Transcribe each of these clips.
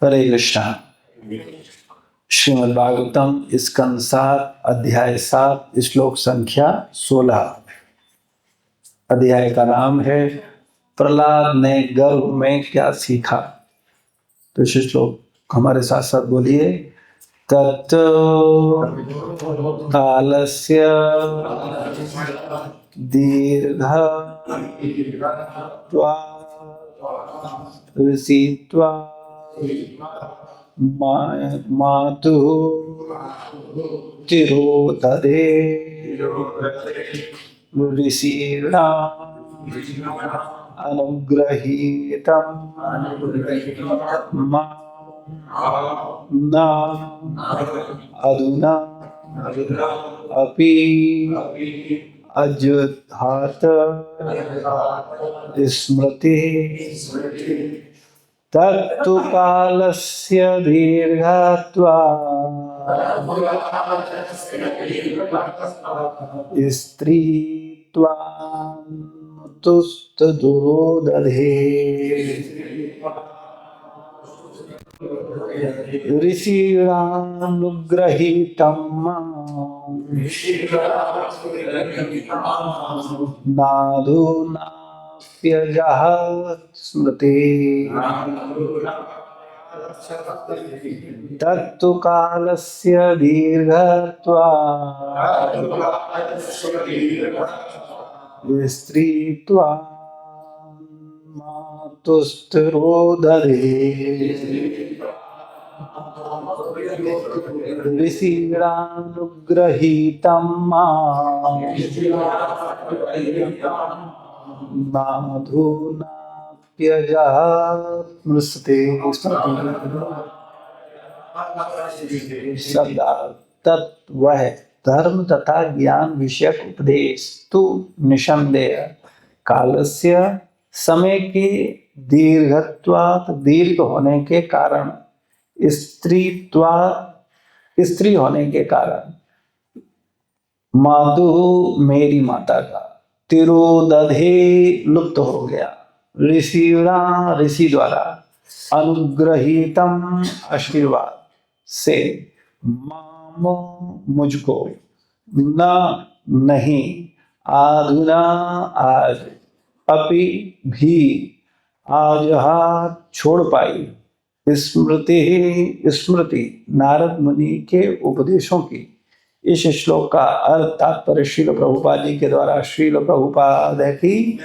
हरे कृष्णा। श्रीमद् भागवतम स्कंद 7 अध्याय 7 श्लोक संख्या 16। अध्याय का नाम है प्रहलाद ने गर्भ में क्या सीखा। तो श्लोक हमारे साथ साथ बोलिए। तत् कालस्य दीर्घत्वा ऋषित्वा मातुः तिरोधरे ऋषीणाम् अनुग्रहीतं मां न अधुना अपि अजुहात स्मृतिः तत्तु कालस्य दीर्घत्वात् स्त्रीत्वान् तुस्तदुरोदधे ऋषीणानुग्रहीतं नाधुनाप्यजहत् स्मृतिः तत्तु कालस्य दीर्घत्वात् स्त्रीत्वान् मातुस्तिरोदधे ऋषीणानुग्रहीतं नाधुनाप्यजहत् स्मृतिः। शब्दार्थ तत् वह धर्म तथा ज्ञान विषयक उपदेश तु निसंदेह कालस्य समय के दीर्घत्वात् दीर्घ होने के कारण स्त्री होने के कारण माधु मेरी माता का तिरोदधे लुप्त हो गया ऋषि द्वारा अनुग्रहीतम आशीर्वाद से मामो मुझको न नहीं आधुना आज अपि भी आजहात छोड़ पाई स्मृति नारद मुनि के उपदेशों की। इस श्लोक का अर्थ तात्पर्य श्रील प्रभुपाद जी के द्वारा श्रील प्रभुपाद है कि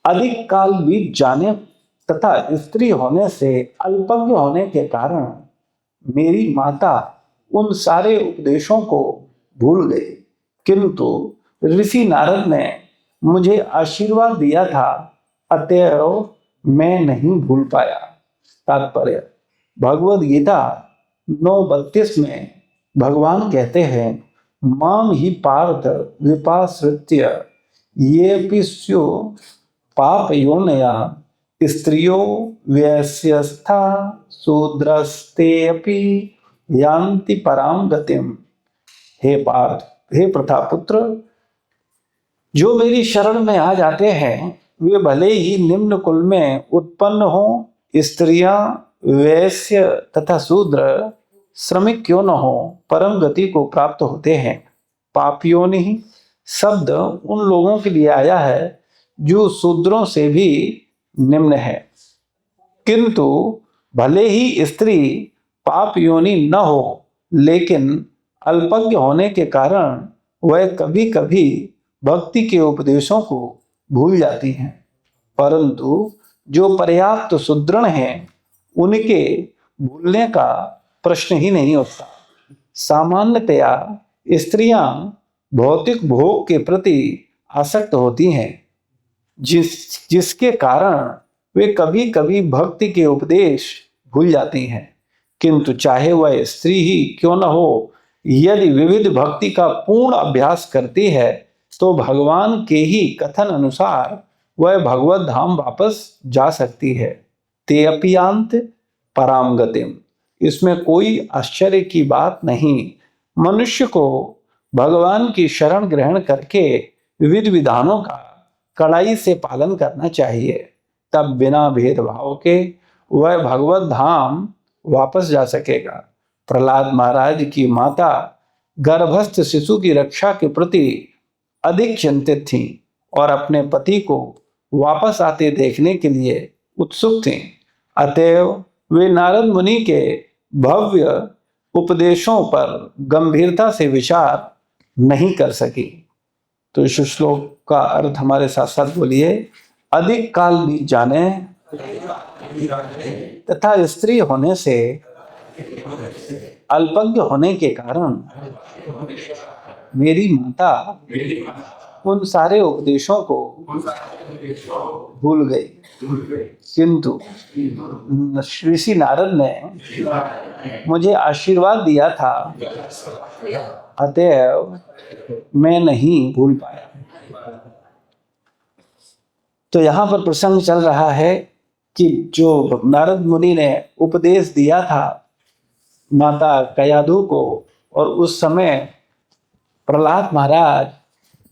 अधिक काल बीत जाने तथा स्त्री होने से अल्पज्ञ होने के कारण मेरी माता उन सारे उपदेशों को भूल गई, किंतु ऋषि नारद ने मुझे आशीर्वाद दिया था, अतएव मैं नहीं भूल पाया। तात्पर्य भगवद गीता 9:32 में भगवान कहते हैं माम ही पार्थ विपाश्रित्य ये स्यो पाप योनया स्त्रियो वैश्यस्था शूद्रस्ते अपि यान्ति पराम गतिम। हे पार्थ, हे प्रथापुत्र, जो मेरी शरण में आ जाते हैं वे भले ही निम्न कुल में उत्पन्न हो, स्त्रियां वैश्य तथा शूद्र श्रमिक क्यों न हो, परम गति को प्राप्त होते हैं। पापियों ने ही शब्द उन लोगों के लिए आया है जो शूद्रों से भी निम्न है, किंतु भले ही स्त्री पाप योनि न हो, लेकिन अल्पज्ञ होने के कारण वह कभी कभी भक्ति के उपदेशों को भूल जाती हैं, परंतु जो पर्याप्त सुदृढ़ हैं उनके भूलने का प्रश्न ही नहीं उठता। सामान्यतया स्त्रियां भौतिक भोग के प्रति आसक्त होती हैं, जिसके कारण वे कभी कभी भक्ति के उपदेश भूल जाती हैं, किंतु चाहे वह स्त्री ही क्यों न हो, यदि विविध भक्ति का पूर्ण अभ्यास करती है तो भगवान के ही कथन अनुसार वह भगवत धाम वापस जा सकती है। ते अपियांत पराम गतिम। इसमें कोई आश्चर्य की बात नहीं। मनुष्य को भगवान की शरण ग्रहण करके विविध विधानों का कड़ाई से पालन करना चाहिए। तब बिना भेदभाव के वह भगवत धाम वापस जा सकेगा। प्रहलाद महाराज की माता गर्भस्थ शिशु की रक्षा के प्रति अधिक चिंतित थीं और अपने पति को वापस आते देखने के लिए उत्सुक थीं। अतएव वे नारद मुनि के भव्य उपदेशों पर गंभीरता से विचार नहीं कर सकी। तो इस श्लोक का अर्थ हमारे साथ साथ बोलिए। अधिक काल बीत जाने तथा स्त्री होने से अल्पज्ञ होने के कारण मेरी माता उन सारे उपदेशों को भूल गई, किंतु ऋषि नारद ने मुझे आशीर्वाद दिया था, अतएव मैं नहीं भूल पाया। तो यहाँ पर प्रसंग चल रहा है कि जो नारद मुनि ने उपदेश दिया था माता कयाधु को, और उस समय प्रहलाद महाराज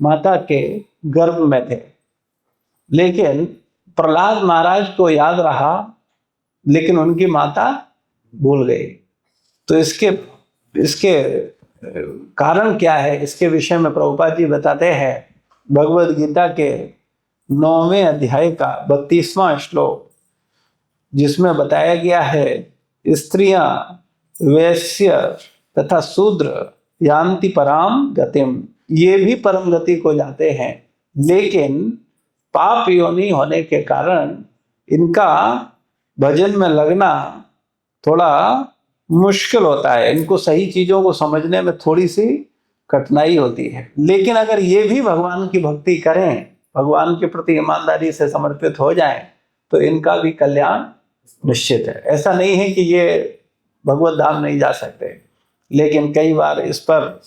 माता के गर्भ में थे, लेकिन प्रहलाद महाराज को याद रहा लेकिन उनकी माता भूल गई। तो इसके कारण क्या है, इसके विषय में प्रभुपाद जी बताते हैं भगवद गीता के 9वें अध्याय का 32वां श्लोक, जिसमें बताया गया है स्त्रियां वैश्य तथा शूद्र यान्ति पराम गतिम, ये भी परम गति को जाते हैं, लेकिन पाप योनि होने के कारण इनका भजन में लगना थोड़ा मुश्किल होता है, इनको सही चीजों को समझने में थोड़ी सी कठिनाई होती है। लेकिन अगर ये भी भगवान की भक्ति करें, भगवान के प्रति ईमानदारी से समर्पित हो जाएं, तो इनका भी कल्याण निश्चित है। ऐसा नहीं है कि ये भगवत धाम नहीं जा सकते, लेकिन कई बार इस पर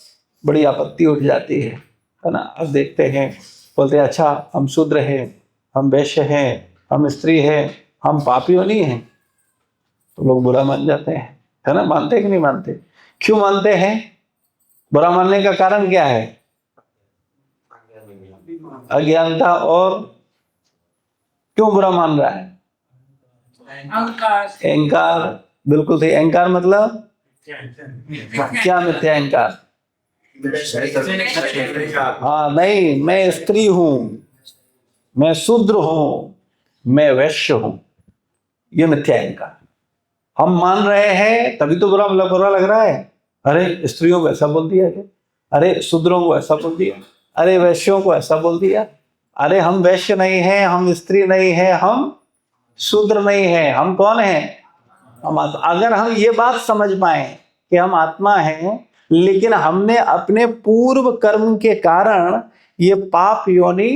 बड़ी आपत्ति उठ जाती है ना। अब देखते हैं, बोलते हैं अच्छा हम शूद्र हैं, हम वैश्य हैं, हम स्त्री हैं, हम पापी नहीं हैं, तो लोग बुरा मान जाते हैं, है ना। मानते कि नहीं मानते? क्यों मानते हैं? बुरा मानने का कारण क्या है? अज्ञानता। और क्यों बुरा मान रहा है? अहंकार। बिल्कुल सही। अहंकार मतलब क्या? मिथ्या अहंकार। हाँ नहीं, मैं स्त्री हूं, मैं शूद्र हूं, मैं वैश्य हूं, ये मिथ्या अहंकार हम मान रहे हैं, तभी तो बुरा लग रहा है। अरे स्त्रियों को ऐसा बोल दिया क्या? अरे शूद्रों को ऐसा बोल दिया, अरे वैश्यों को ऐसा बोल दिया। अरे हम वैश्य नहीं हैं, हम स्त्री नहीं हैं, हम शूद्र नहीं हैं, हम कौन हैं? हम अगर हम ये बात समझ पाए कि हम आत्मा हैं, लेकिन हमने अपने पूर्व कर्म के कारण ये पाप योनि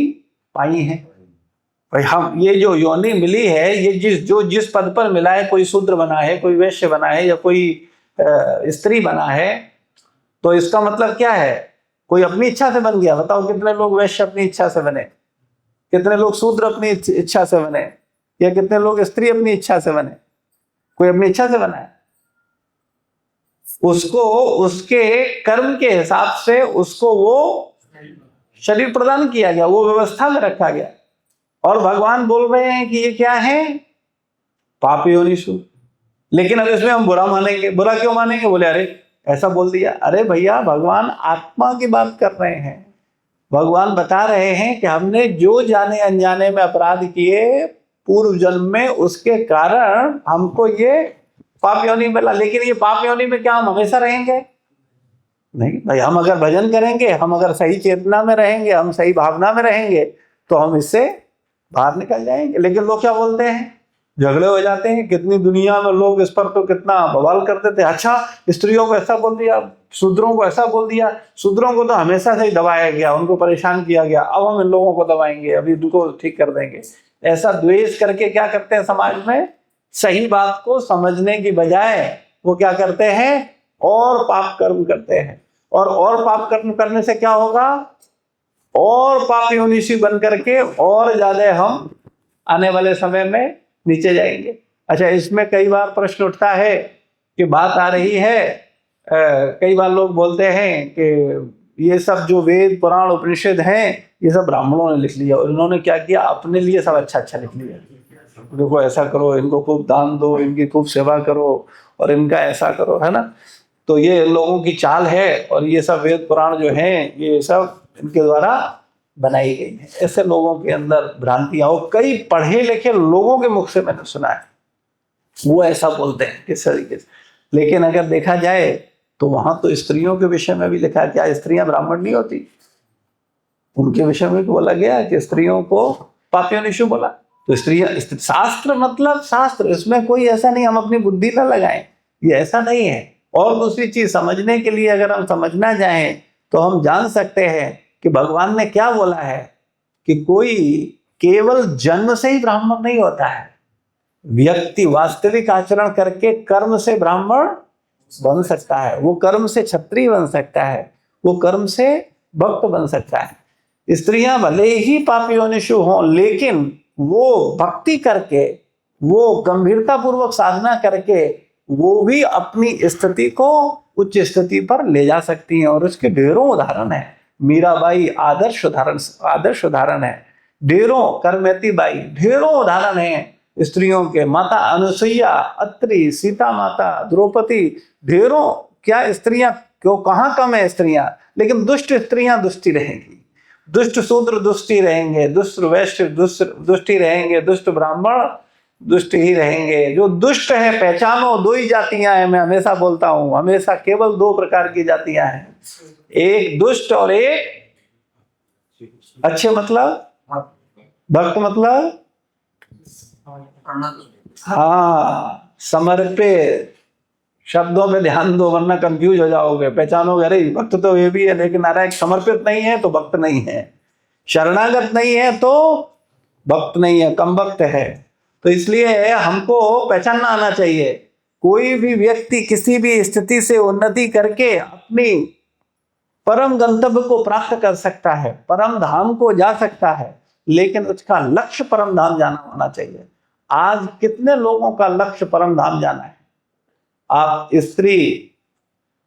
पाई है। भाई हम ये जो योनि मिली है, ये जिस पद पर मिला है, कोई शूद्र बना है, कोई वैश्य बना है, या कोई स्त्री बना है, तो इसका मतलब क्या है? कोई अपनी इच्छा से बन गया। बताओ कितने लोग वैश्य अपनी इच्छा से बने, कितने लोग शूद्र अपनी इच्छा से बने, या कितने लोग स्त्री अपनी इच्छा से बने? कोई अपनी इच्छा से बना है। उसको उसके कर्म के हिसाब से उसको वो शरीर प्रदान किया गया, वो व्यवस्था में रखा गया। और भगवान बोल रहे हैं कि ये क्या है? पाप योनिषु। लेकिन अब इसमें हम बुरा मानेंगे। बुरा क्यों मानेंगे? बोले अरे ऐसा बोल दिया। अरे भैया, भगवान आत्मा की बात कर रहे हैं। भगवान बता रहे हैं कि हमने जो जाने अनजाने में अपराध किए पूर्व जन्म में, उसके कारण हमको ये पाप योनि मिला। लेकिन ये पाप योनि में क्या हम हमेशा रहेंगे? नहीं भाई, हम अगर भजन करेंगे, हम अगर सही चेतना में रहेंगे, हम सही भावना में रहेंगे, तो हम इससे बाहर निकल जाएंगे। लेकिन लोग क्या बोलते हैं? झगड़े हो जाते हैं। कितनी दुनिया में लोग इस पर तो कितना बवाल करते थे। अच्छा स्त्रियों को ऐसा बोल दिया, शूद्रों को ऐसा बोल दिया। शूद्रों को तो हमेशा से ही दबाया गया, उनको परेशान किया गया, अब हम इन लोगों को दबाएंगे, अभी उनको ठीक कर देंगे। ऐसा द्वेष करके क्या करते हैं समाज में? सही बात को समझने की बजाय वो क्या करते हैं? और पाप कर्म करते हैं। और पाप कर्म करने से क्या होगा? और पाप योनिषी बन करके और ज्यादा हम आने वाले समय में नीचे जाएंगे। अच्छा, इसमें कई बार प्रश्न उठता है कि बात आ रही है, कई बार लोग बोलते हैं कि ये सब जो वेद पुराण उपनिषद हैं, ये सब ब्राह्मणों ने लिख लिया, और इन्होंने क्या किया? अपने लिए सब अच्छा अच्छा लिख लिया। देखो ऐसा करो, इनको खूब दान दो, इनकी खूब सेवा करो और इनका ऐसा करो, है ना। तो ये लोगों की चाल है और ये सब वेद पुराण जो हैं ये सब इनके द्वारा बनाई गई है। ऐसे लोगों के अंदर भ्रांतियां, और कई पढ़े लिखे लोगों के मुख से मैंने सुना है, वो ऐसा बोलते हैं किस तरीके से। लेकिन अगर देखा जाए तो वहां तो स्त्रियों के विषय में भी लिखा है, क्या स्त्रियां ब्राह्मण नहीं होती? उनके विषय में बोला गया कि स्त्रियों को पापियोनिषु बोला। तो स्त्रियां, शास्त्र मतलब शास्त्र, इसमें कोई ऐसा नहीं हम अपनी बुद्धि ना लगाएं, ये ऐसा नहीं है। और दूसरी चीज, समझने के लिए अगर हम समझना चाहें तो हम जान सकते हैं कि भगवान ने क्या बोला है कि कोई केवल जन्म से ही ब्राह्मण नहीं होता है। व्यक्ति वास्तविक आचरण करके कर्म से ब्राह्मण बन सकता है, वो कर्म से क्षत्रिय बन सकता है, वो कर्म से भक्त बन सकता है। स्त्रियां भले ही पापियोनिषु हों, लेकिन वो भक्ति करके, वो गंभीरता पूर्वक साधना करके वो भी अपनी स्थिति को उच्च स्थिति पर ले जा सकती हैं। और उसके ढेरों उदाहरण है। मीराबाई आदर्श उदाहरण है, ढेरों, करमेती बाई, ढेरों उदाहरण है स्त्रियों के। माता अनुसुईया, अत्रि, सीता माता, द्रौपदी, ढेरों। क्या स्त्रियां, क्यों, कहाँ कम है स्त्रियां? लेकिन दुष्ट स्त्रियां दुष्टी रहेंगी, दुष्ट शूद्र दुष्टी रहेंगे, दुष्ट वैश्य दुष्टी रहेंगे, दुष्ट ब्राह्मण दुष्ट ही रहेंगे। जो दुष्ट है पहचानो, दो ही जातियां हैं, मैं हमेशा बोलता हूं, हमेशा केवल दो प्रकार की जातियां हैं, एक दुष्ट और एक अच्छे। मतलब भक्त मतलब, हाँ, समर्पित। शब्दों पे ध्यान दो वरना कंफ्यूज हो जाओगे, पहचानोगे अरे भक्त तो ये भी है लेकिन नारायण समर्पित नहीं है तो भक्त नहीं है, शरणागत नहीं है तो भक्त नहीं है, कम भक्त है। तो इसलिए हमको पहचानना आना चाहिए। कोई भी व्यक्ति किसी भी स्थिति से उन्नति करके अपनी परम गंतव्य को प्राप्त कर सकता है, परम धाम को जा सकता है, लेकिन उसका लक्ष्य परम धाम जाना होना चाहिए। आज कितने लोगों का लक्ष्य परम धाम जाना है? आप स्त्री,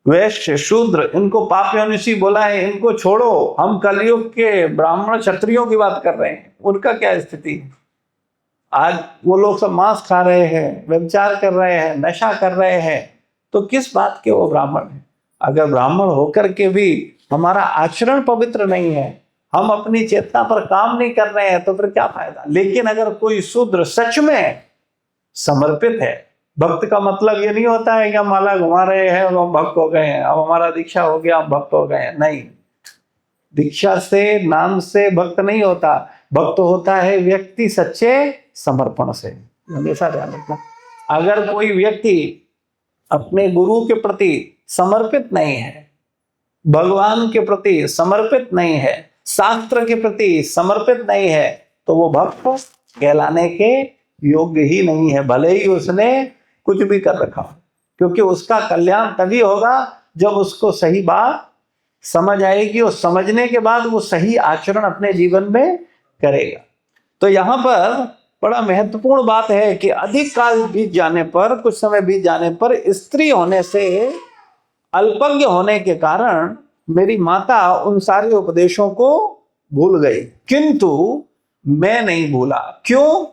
वैश्य, शूद्र, इनको पापयोनिषि बोला है, इनको छोड़ो। हम कलयुग के ब्राह्मण क्षत्रियों की बात कर रहे हैं, उनका क्या स्थिति है? आज वो लोग सब मांस खा रहे हैं, व्यभिचार कर रहे हैं, नशा कर रहे हैं, तो किस बात के वो ब्राह्मण है? अगर ब्राह्मण होकर के भी हमारा आचरण पवित्र नहीं है, हम अपनी चेतना पर काम नहीं कर रहे हैं, तो फिर क्या फायदा? लेकिन अगर कोई शूद्र सच में समर्पित है, भक्त का मतलब ये नहीं होता है कि हम माला घुमा रहे हैं और हम भक्त हो गए हैं, अब हमारा दीक्षा हो गया हम भक्त हो गए हैं, नहीं। दीक्षा से, नाम से भक्त नहीं होता। भक्त होता है व्यक्ति सच्चे समर्पण से। हमेशा ध्यान रखना, अगर कोई व्यक्ति अपने गुरु के प्रति समर्पित नहीं है, भगवान के प्रति समर्पित नहीं है, शास्त्र के प्रति समर्पित नहीं है, तो वो भक्त कहलाने के योग्य ही नहीं है, भले ही उसने कुछ भी कर रखा हो। क्योंकि उसका कल्याण तभी होगा जब उसको सही बात समझ आएगी, और समझने के बाद वो सही आचरण अपने जीवन में करेगा। तो यहाँ पर बड़ा महत्वपूर्ण बात है कि अधिक काल बीत जाने पर, कुछ समय बीत जाने पर, स्त्री होने से, अल्पज्ञ होने के कारण मेरी माता उन सारे उपदेशों को भूल गई, किंतु मैं नहीं भूला। क्यों?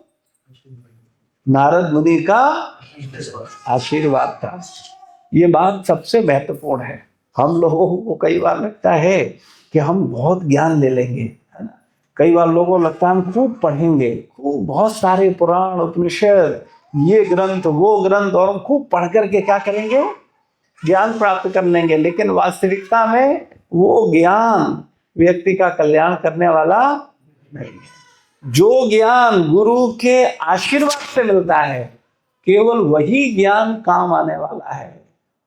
नारद मुनि का आशीर्वाद था। ये बात सबसे महत्वपूर्ण है। हम लोगों को कई बार लगता है कि हम बहुत ज्ञान ले लेंगे, है ना। कई बार लोगों को लगता है हम खूब पढ़ेंगे, खूब बहुत सारे पुराण, उपनिषद, ये ग्रंथ, वो ग्रंथ, और हम खूब पढ़ करके क्या करेंगे? ज्ञान प्राप्त कर लेंगे। लेकिन वास्तविकता में वो ज्ञान व्यक्ति का कल्याण करने वाला नहीं है। जो ज्ञान गुरु के आशीर्वाद से मिलता है, केवल वही ज्ञान काम आने वाला है।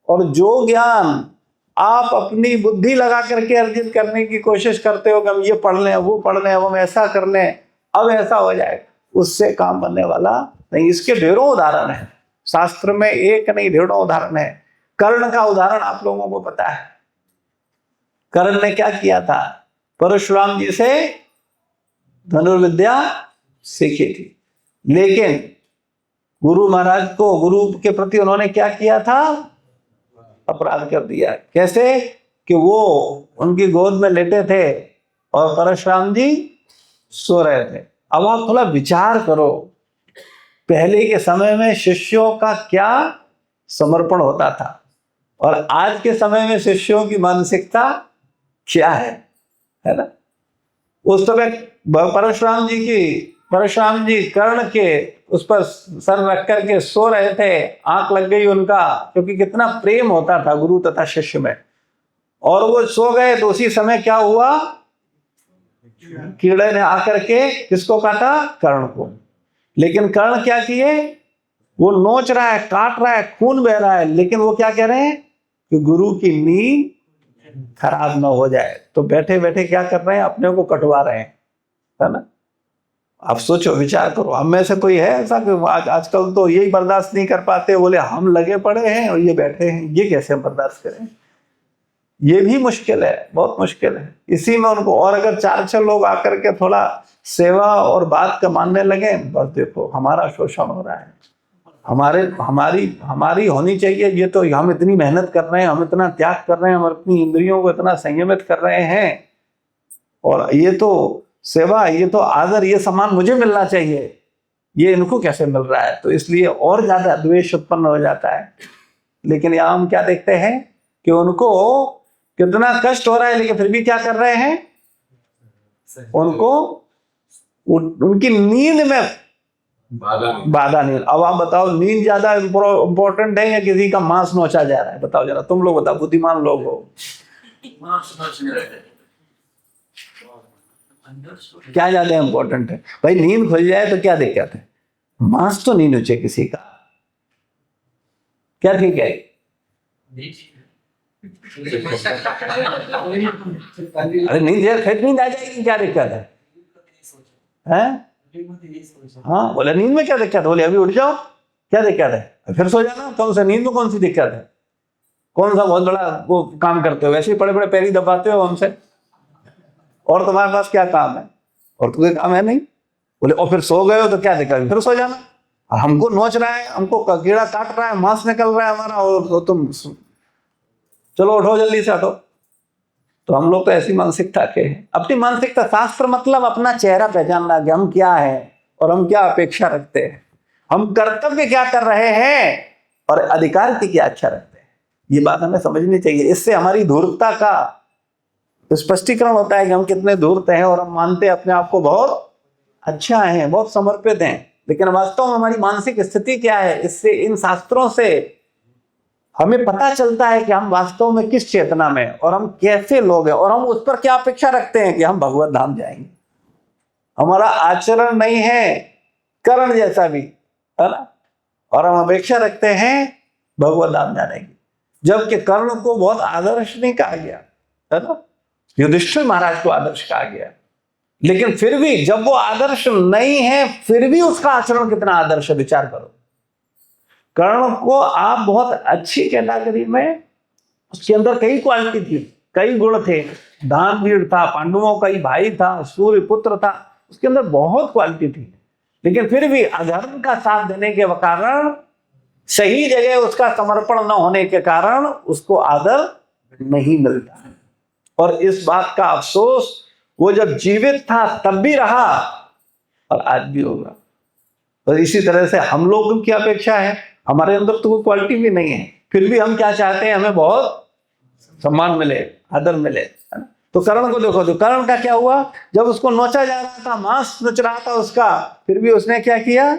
और जो ज्ञान आप अपनी बुद्धि लगा करके अर्जित करने की कोशिश करते हो कि हम ये पढ़ लें, वो पढ़ लें, हम ऐसा कर लें, अब ऐसा हो जाए, उससे काम बनने वाला नहीं। इसके ढेरों उदाहरण है शास्त्र में, एक नहीं ढेरों उदाहरण है। कर्ण का उदाहरण आप लोगों को पता है। कर्ण ने क्या किया था? परशुराम जी से धनुर्विद्या सीखी थी, लेकिन गुरु महाराज को, गुरु के प्रति उन्होंने क्या किया था? अपराध कर दिया। कैसे? कि वो उनकी गोद में लेटे थे और परशुराम जी सो रहे थे। अब आप थोड़ा विचार करो, पहले के समय में शिष्यों का क्या समर्पण होता था और आज के समय में शिष्यों की मानसिकता क्या है ना। उस समय परशुराम जी कर्ण के उस पर सर रख करके सो रहे थे, आंख लग गई उनका, क्योंकि कितना प्रेम होता था गुरु तथा शिष्य में, और वो सो गए। तो उसी समय क्या हुआ, कीड़े ने आकर के किसको काटा, कर्ण को। लेकिन कर्ण क्या किए, वो नोच रहा है, काट रहा है, खून बह रहा है, लेकिन वो क्या कह रहे हैं कि गुरु की नींद खराब ना हो जाए, तो बैठे बैठे क्या कर रहे हैं, अपने को कटवा रहे हैं, है ना। आप सोचो, विचार करो, हम में से कोई है ऐसा कि आजकल तो यही बर्दाश्त नहीं कर पाते, बोले हम लगे पड़े हैं और ये बैठे हैं, ये कैसे हम बर्दाश्त करें। ये भी मुश्किल है, बहुत मुश्किल है। इसी में उनको, और अगर 4-6 लोग आकर के थोड़ा सेवा और बात का मानने लगे, बस देखो हमारा शोषण हो रहा है, हमारी होनी चाहिए। ये तो हम इतनी मेहनत कर रहे हैं, हम इतना त्याग कर रहे हैं, हम अपनी इंद्रियों को इतना संयमित कर रहे हैं, और ये तो सेवा, ये तो आदर, ये सम्मान मुझे मिलना चाहिए, ये इनको कैसे मिल रहा है। तो इसलिए और ज्यादा द्वेष उत्पन्न हो जाता है। लेकिन यहाँ हम क्या देखते हैं कि उनको कितना कष्ट हो रहा है, लेकिन फिर भी क्या कर रहे हैं, उनको उनकी नींद में बाधा नहीं। अब आप बताओ, नींद ज्यादा इंपॉर्टेंट है या किसी का मांस नोचा जा रहा है? बताओ जरा, तुम लोग बताओ, बुद्धिमान लोग हो, क्या ज्यादा इंपॉर्टेंट है? भाई नींद खुल जाए तो क्या दिक्कत है, मांस तो नहीं नोचे किसी का, क्या ठीक है? अरे नींद फिर नींद आ जाएगी, क्या दिक्कत है? हाँ, बोले नींद में क्या दिक्कत? बोले अभी उठ जाओ, क्या दिक्कत है? फिर सो जाना, कौन सा नींद में कौन सी दिक्कत है? कौन सा बहुत बड़ा वो काम करते हो, वैसे ही बड़े बड़े पैरी दबाते हो हमसे, और तुम्हारे पास क्या काम है? और तुम्हें काम है नहीं? बोले और फिर सो गए हो तो क्या दिक्कत, फिर सो जाना। हमको नोच रहा है, हमको कीड़ा काट रहा है, मांस निकल रहा है हमारा, और तुम चलो उठो, जल्दी से हटो। तो हम लोग तो ऐसी मानसिकता के हैं। अपनी मानसिकता, शास्त्र मतलब अपना चेहरा पहचानना कि हम क्या है और हम क्या अपेक्षा रखते हैं, हम कर्तव्य क्या कर रहे हैं और अधिकार की क्या इच्छा रखते हैं। ये बात हमें समझनी चाहिए। इससे हमारी धूर्तता का स्पष्टीकरण होता है कि हम कितने धूर्त हैं, और हम मानते हैं अपने आप को बहुत अच्छा है, बहुत समर्पित हैं, लेकिन वास्तव में हमारी मानसिक स्थिति क्या है। इससे, इन शास्त्रों से हमें पता चलता है कि हम वास्तव में किस चेतना में, और हम कैसे लोग हैं, और हम उस पर क्या अपेक्षा रखते हैं कि हम भगवत धाम जाएंगे। हमारा आचरण नहीं है कर्ण जैसा भी, है ना, और हम अपेक्षा रखते हैं भगवत धाम जाने की, जबकि कर्ण को बहुत आदर्श नहीं कहा गया, है ना। युधिष्ठिर महाराज को आदर्श कहा गया, लेकिन फिर भी जब वो आदर्श नहीं है, फिर भी उसका आचरण कितना आदर्श है, विचार करो। कर्ण को आप बहुत अच्छी कैटेगरी में, उसके अंदर कई क्वालिटी थी, कई गुण थे, दानवीर था, पांडवों का ही भाई था, सूर्य पुत्र था, उसके अंदर बहुत क्वालिटी थी, लेकिन फिर भी अधर्म का साथ देने के कारण, सही जगह उसका समर्पण न होने के कारण उसको आदर नहीं मिलता। और इस बात का अफसोस वो जब जीवित था तब भी रहा, और आज भी होगा। और इसी तरह से हम लोगों की अपेक्षा है, हमारे अंदर तो कोई क्वालिटी भी नहीं है, फिर भी हम क्या चाहते हैं, हमें बहुत सम्मान मिले, आदर मिले, है ना। तो कर्ण को देखो, तो कर्ण का क्या हुआ, जब उसको नोचा जा रहा था, मांस नोच रहा था उसका, फिर भी उसने क्या किया,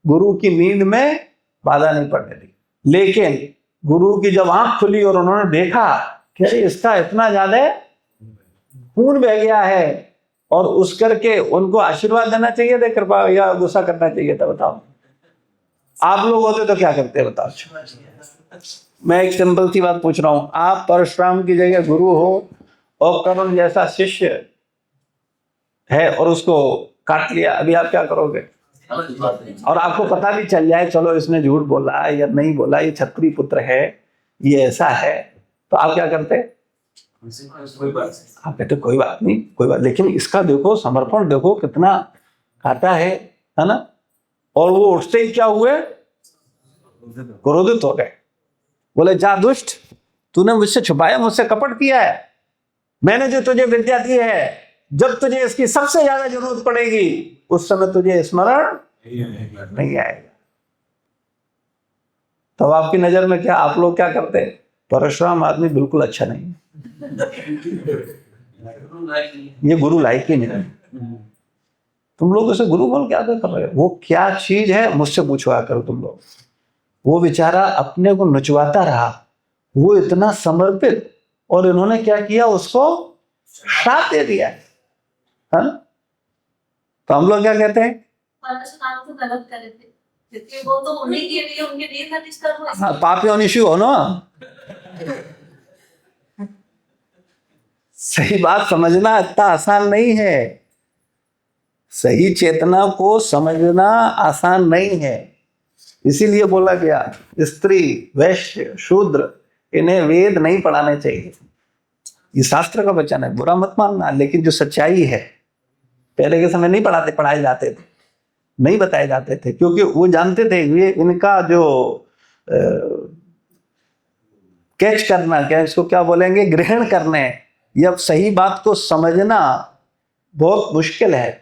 गुरु की नींद में बाधा नहीं पड़ने दी। लेकिन गुरु की जब आंख खुली और उन्होंने देखा कि अरे इसका इतना ज्यादा खून बह गया है, और उस करके उनको आशीर्वाद देना चाहिए था, कृपा, या गुस्सा करना चाहिए था? बताओ, आप लोग होते तो क्या करते, बताओ। मैं एक सिंपल सी बात पूछ रहा हूं, आप परशुराम की जगह गुरु हो और कर्ण जैसा शिष्य है और उसको काट लिया, अभी आप क्या करोगे? और आपको पता भी चल जाए, चलो इसने झूठ बोला या नहीं बोला, ये क्षत्रिय पुत्र है, ये ऐसा है, तो आप क्या करते? आप कहते कोई बात नहीं, कोई बात, लेकिन इसका देखो समर्पण, देखो कितना काटा है ना। और वो उठते ही क्या हुए, क्रोधित हो गए, बोले जा दुष्ट, तूने मुझसे छुपाया, मुझसे कपट किया है, मैंने जो तुझे विद्या दी है, जब तुझे इसकी सबसे ज्यादा जरूरत पड़ेगी उस समय तुझे स्मरण नहीं आएगा। तब आपकी नजर में क्या, आप लोग क्या करते हैं? परशुराम आदमी बिल्कुल अच्छा नहीं है, ये गुरु लायक ही नहीं। तुम लोग उसे गुरु बोल क्या कर रहे हो? वो क्या चीज है मुझसे पूछवा करो तुम लोग। वो बेचारा अपने को नचवाता रहा, वो इतना समर्पित, और इन्होंने क्या किया, उसको श्राप दे दिया है ना? तो हम लोग क्या कहते हैं? परशुराम तो गलत करे थे, क्योंकि वो तो उन्हीं के लिए उनके लिए था डिस्टर्ब हुआ। हाँ, पापी अनिशु हो ना। सही बात समझना इतना आसान नहीं है, सही चेतना को समझना आसान नहीं है। इसीलिए बोला गया स्त्री, वैश्य, शूद्र, इन्हें वेद नहीं पढ़ाने चाहिए। ये शास्त्र का वचन है, बुरा मत मानना, लेकिन जो सच्चाई है, पहले के समय नहीं पढ़ाए जाते थे, नहीं बताए जाते थे, क्योंकि वो जानते थे ये इनका जो कैच करना, क्या इसको क्या बोलेंगे, ग्रहण करने, या सही बात को समझना बहुत मुश्किल है।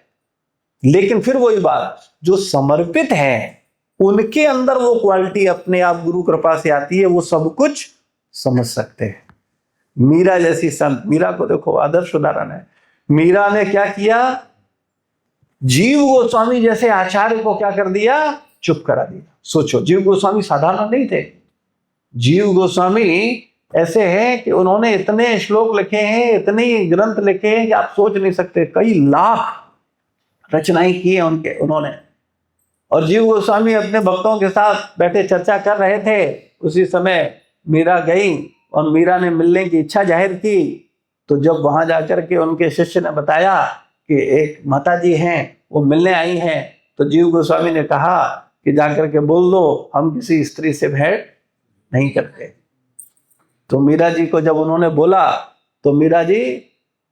लेकिन फिर वही बात, जो समर्पित है उनके अंदर वो क्वालिटी अपने आप गुरु कृपा से आती है, वो सब कुछ समझ सकते हैं। मीरा जैसी संत, मीरा को देखो आदर्श उदाहरण है। मीरा ने क्या किया, जीव गोस्वामी जैसे आचार्य को क्या कर दिया, चुप करा दिया। सोचो, जीव गोस्वामी साधारण नहीं थे। जीव गोस्वामी ऐसे हैं कि उन्होंने इतने श्लोक लिखे हैं, इतने ग्रंथ लिखे हैं कि आप सोच नहीं सकते, कई लाख रचनाएं की हैं उन्होंने। और जीव गोस्वामी अपने भक्तों के साथ बैठे चर्चा कर रहे थे, उसी समय मीरा गई और मीरा ने मिलने की इच्छा जाहिर की। तो जब वहां जाकर के उनके शिष्य ने बताया कि एक माता जी हैं, वो मिलने आई हैं, तो जीव गोस्वामी ने कहा कि जाकर के बोल दो हम किसी स्त्री से भेंट नहीं करते। तो मीरा जी को जब उन्होंने बोला तो मीरा जी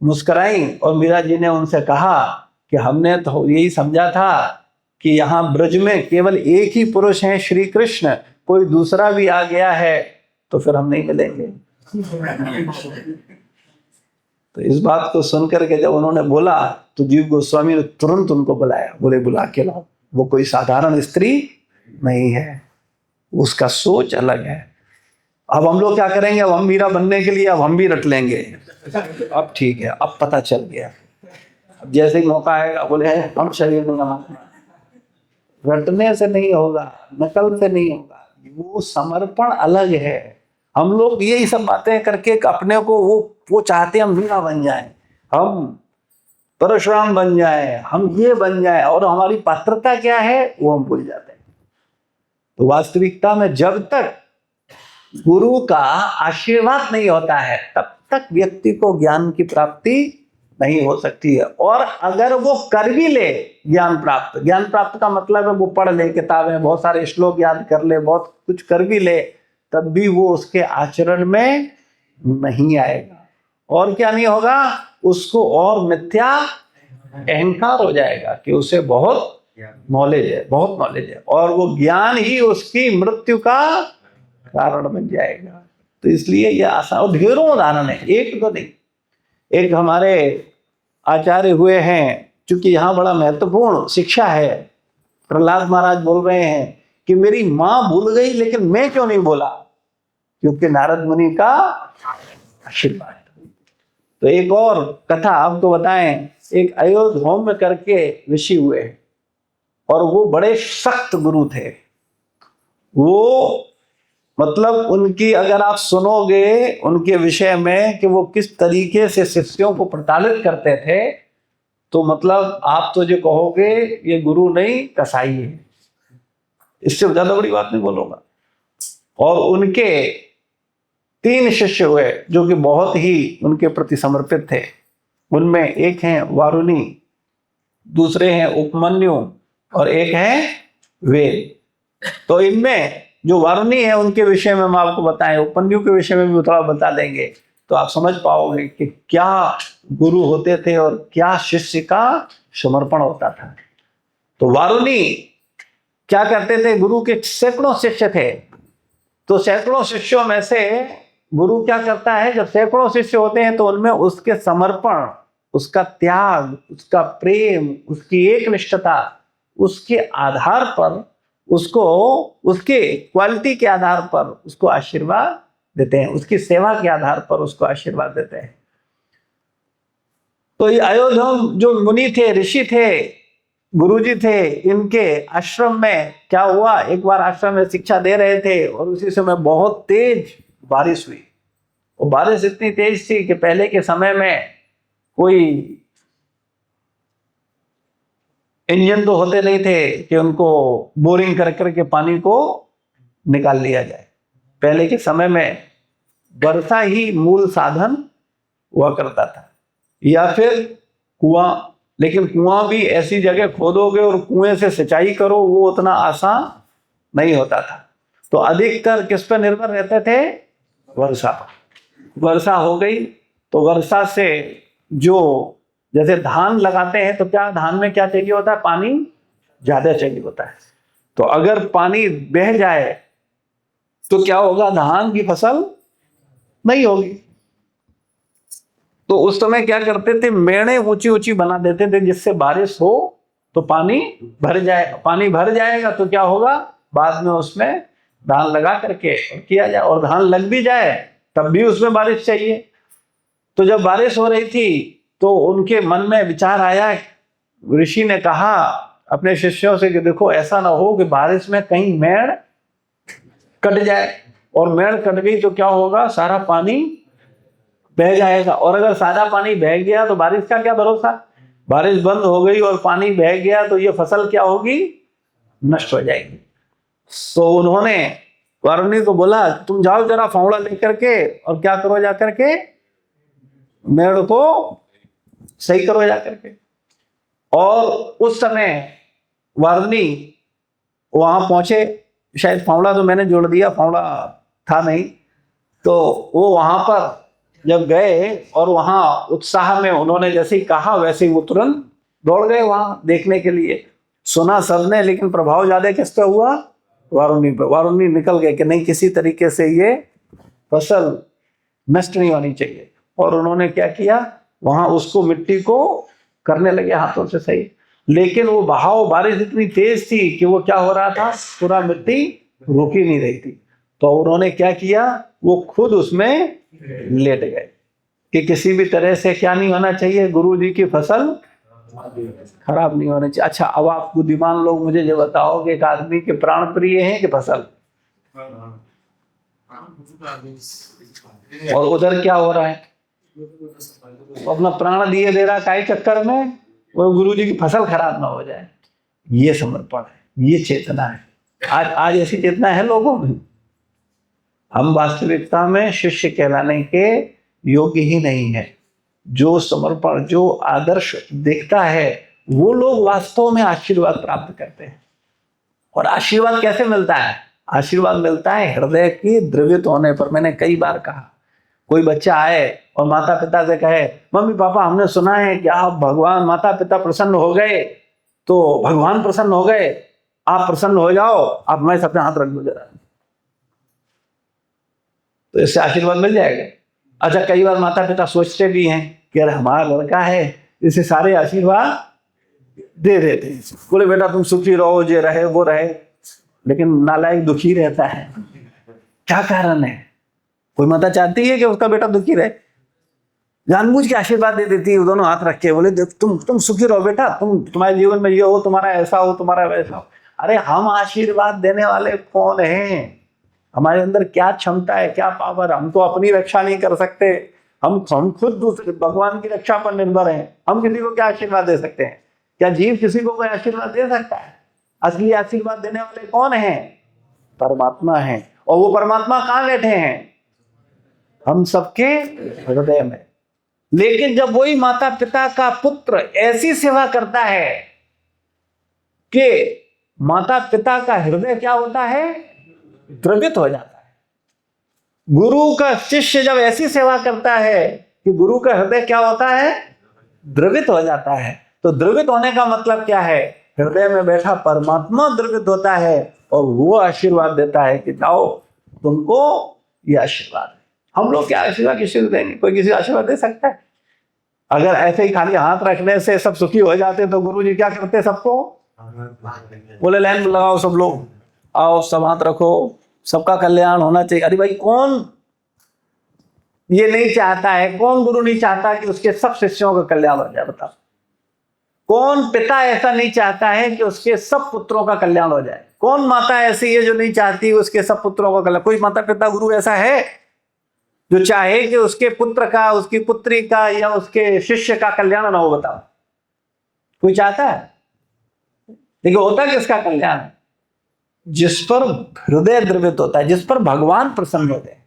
मुस्कुराई, और मीरा जी ने उनसे कहा कि हमने तो यही समझा था कि यहाँ ब्रज में केवल एक ही पुरुष है, श्री कृष्ण, कोई दूसरा भी आ गया है तो फिर हम नहीं मिलेंगे। तो इस बात को सुनकर के जब उन्होंने बोला तो जीव गोस्वामी ने तुरंत उनको बुलाया, बोले बुला के लाओ, वो कोई साधारण स्त्री नहीं है, उसका सोच अलग है। अब हम लोग क्या करेंगे, अब हम मीरा बनने के लिए अब हम भी रट लेंगे। अब ठीक है, अब पता चल गया, अब जैसे ही मौका आएगा बोले हम शरीर में नमाना। रटने से नहीं होगा, नकल से नहीं होगा, वो समर्पण अलग है। हम लोग यही सब बातें करके अपने को वो चाहते हैं हम मीरा बन जाएं, हम परशुराम बन जाएं, हम ये बन जाएं, और हमारी पात्रता क्या है वो हम भूल जाते हैं। तो वास्तविकता में जब तक गुरु का आशीर्वाद नहीं होता है तब तक व्यक्ति को ज्ञान की प्राप्ति नहीं हो सकती है। और अगर वो कर भी ले ज्ञान प्राप्त का मतलब है वो पढ़ ले किताबें, बहुत सारे श्लोक याद कर ले, बहुत कुछ कर भी ले, तब भी वो उसके आचरण में नहीं आएगा। और क्या नहीं होगा, उसको और मिथ्या अहंकार हो जाएगा कि उसे बहुत नॉलेज है, और वो ज्ञान ही उसकी मृत्यु का कारण बन जाएगा। तो इसलिए यह आसान, और ढेरों उदाहरण है, एक तो नहीं। एक हमारे आचार्य हुए हैं, चूंकि यहाँ बड़ा महत्वपूर्ण शिक्षा है, प्रहलाद महाराज बोल रहे हैं कि मेरी मां भूल गई लेकिन मैं क्यों नहीं बोला, क्योंकि नारद मुनि का आशीर्वाद। तो एक और कथा आपको बताएं, एक अयोध्या करके ऋषि हुए और वो बड़े सख्त गुरु थे। वो मतलब उनकी अगर आप सुनोगे उनके विषय में कि वो किस तरीके से शिष्यों को प्रताड़ित करते थे, तो मतलब आप तो जो कहोगे ये गुरु नहीं कसाई है, इससे ज्यादा बड़ी बात नहीं बोलूंगा। और उनके 3 शिष्य हुए जो कि बहुत ही उनके प्रति समर्पित थे। उनमें एक हैं वारुणी, दूसरे हैं उपमन्यु, और एक है वेद। तो इनमें जो वारुणी है उनके विषय में हम आपको बताएं, उपमन्यु के विषय में भी थोड़ा बता देंगे, तो आप समझ पाओगे कि क्या गुरु होते थे और क्या शिष्य का समर्पण होता था। तो वारुणी क्या करते थे, गुरु के सैकड़ों शिष्य थे, तो सैकड़ों शिष्यों में से गुरु क्या करता है, जब सैकड़ों शिष्य होते हैं तो उनमें उसके समर्पण, उसका त्याग, उसका प्रेम, उसकी एकनिष्ठता, उसके आधार पर उसको उसके क्वालिटी के आधार पर उसको आशीर्वाद देते हैं, उसकी सेवा के आधार पर उसको आशीर्वाद देते हैं। तो ये अयोध्या जो मुनि थे, ऋषि थे, गुरुजी थे, इनके आश्रम में क्या हुआ, एक बार आश्रम में शिक्षा दे रहे थे और उसी समय बहुत तेज बारिश हुई। वो बारिश इतनी तेज थी कि पहले के समय में कोई इंजन तो होते नहीं थे कि उनको बोरिंग कर करके पानी को निकाल लिया जाए। पहले के समय में वर्षा ही मूल साधन हुआ करता था, या फिर कुआं। लेकिन कुआं भी ऐसी जगह खोदोगे और कुएं से सिंचाई करो, वो उतना आसान नहीं होता था। तो अधिकतर किस पर निर्भर रहते थे? वर्षा पर। वर्षा हो गई तो वर्षा से जो, जैसे धान लगाते हैं तो क्या धान में क्या चाहिए होता है? पानी ज्यादा चाहिए होता है। तो अगर पानी बह जाए तो क्या होगा? धान की फसल नहीं होगी। तो उस समय क्या करते थे? मेड़े ऊंची ऊंची बना देते थे जिससे बारिश हो तो पानी भर जाए। पानी भर जाएगा तो क्या होगा? बाद में उसमें धान लगा करके किया जाए। और धान लग भी जाए तब भी उसमें बारिश चाहिए। तो जब बारिश हो रही थी तो उनके मन में विचार आया, ऋषि ने कहा अपने शिष्यों से कि देखो ऐसा ना हो कि बारिश में कहीं मेड़ कट जाए, और मेड़ कट गई तो क्या होगा? सारा पानी बह जाएगा। और अगर सारा पानी बह गया तो बारिश का क्या भरोसा? बारिश बंद हो गई और पानी बह गया तो ये फसल क्या होगी? नष्ट हो जाएगी। तो उन्होंने वारुणी को बोला तुम जाओ जरा फावड़ा लेकर के और क्या करो, जा करके मेड़ को सही करो जा करके। और उस समय वारुणी वहां पहुंचे, शायद फावड़ा तो मैंने जोड़ दिया, फावड़ा था नहीं, तो वो वहां पर जब गए और वहां उत्साह में उन्होंने जैसे ही कहा वैसे ही वो तुरंत दौड़ गए वहां देखने के लिए। सुना सबने, लेकिन प्रभाव ज्यादा किस पे हुआ? वारुणी पे। वारुणी निकल गए कि नहीं, किसी तरीके से ये फसल नष्ट नहीं होनी चाहिए। और उन्होंने क्या किया? वहां उसको मिट्टी को करने लगे हाथों से सही। लेकिन वो बहाव, बारिश इतनी तेज थी कि वो क्या हो रहा था? पूरा मिट्टी रुक ही नहीं रही थी। तो उन्होंने क्या किया? वो खुद उसमें लेट गए कि किसी भी तरह से क्या नहीं होना चाहिए? गुरु जी की फसल खराब नहीं होनी चाहिए। अच्छा, अब आप बुद्धिमान लोग मुझे ये बताओ कि एक आदमी के प्राण प्रिय है कि फसल? और उधर क्या हो रहा है? वो अपना प्राण दिए दे रहा काहे चक्कर में? वो गुरु जी की फसल खराब ना हो जाए। ये समर्पण है, ये चेतना है। आज ऐसी चेतना है लोगों में। हम वास्तविकता में शिष्य कहलाने के योग्य ही नहीं है। जो समर्पण, जो आदर्श दिखता है, वो लोग वास्तव में आशीर्वाद प्राप्त करते हैं। और आशीर्वाद कैसे मिलता है? आशीर्वाद मिलता है हृदय के द्रवित होने पर। मैंने कई बार कहा, कोई बच्चा आए और माता पिता से कहे मम्मी पापा हमने सुना है कि आप भगवान, माता पिता प्रसन्न हो गए तो भगवान प्रसन्न हो गए, आप प्रसन्न हो जाओ, आप मैं अपने हाथ रख दो जरा, तो इससे आशीर्वाद मिल जाएगा। अच्छा, कई बार माता पिता सोचते भी हैं कि अरे हमारा लड़का है, इसे सारे आशीर्वाद दे देते हैं, बोले बेटा तुम सुखी रहो, जे रहे वो रहे, लेकिन नालायक दुखी रहता है। क्या कारण है? कोई माता चाहती है कि उसका बेटा दुखी रहे? जानबूझ के आशीर्वाद दे देती है, दोनों हाथ रख के, बोले तुम सुखी रहो बेटा, तुम्हारे जीवन में ये हो, तुम्हारा ऐसा हो, तुम्हारा वैसा हो। अरे हम आशीर्वाद देने वाले कौन हैं? हमारे अंदर क्या क्षमता है, क्या पावर? हम तो अपनी रक्षा नहीं कर सकते। हम खुद दूसरे भगवान की रक्षा पर निर्भर हैं। हम किसी को क्या आशीर्वाद दे सकते हैं? क्या जीव किसी को कोई आशीर्वाद दे सकता है? असली आशीर्वाद देने वाले कौन हैं? परमात्मा है। और वो परमात्मा कहाँ बैठे हैं? हम सबके हृदय में। लेकिन जब वही माता पिता का पुत्र ऐसी सेवा करता है कि माता पिता का हृदय क्या होता है? द्रवित हो जाता है। गुरु का शिष्य जब ऐसी सेवा करता है कि गुरु का हृदय क्या होता है? द्रवित हो जाता है। तो द्रवित होने का मतलब क्या है? हृदय में बैठा परमात्मा द्रवित होता है और वो आशीर्वाद देता है कि जाओ तुमको ये आशीर्वाद है। हम लोग क्या आशीर्वाद किसी को देंगे? कोई किसी आशीर्वाद दे सकता है? अगर ऐसे ही खाली हाथ रखने से सब सुखी हो जाते तो गुरु जी क्या करते? सबको बोले लाइन लगाओ सब लोग, आओ सब हाथ रखो, सबका कल्याण होना चाहिए। अरे भाई कौन ये नहीं चाहता है, कौन गुरु नहीं चाहता कि उसके सब शिष्यों का कल्याण हो जाए? बताओ कौन पिता ऐसा नहीं चाहता है कि उसके सब पुत्रों का कल्याण हो जाए? कौन माता ऐसी है जो नहीं चाहती उसके सब पुत्रों का कल्याण? कोई माता पिता गुरु ऐसा है जो चाहे कि उसके पुत्र का, उसकी पुत्री का या उसके शिष्य का कल्याण ना हो? बताओ कोई चाहता है? देखिए होता किसका कल्याण है? जिस पर हृदय द्रवित होता है, जिस पर भगवान प्रसन्न होते हैं।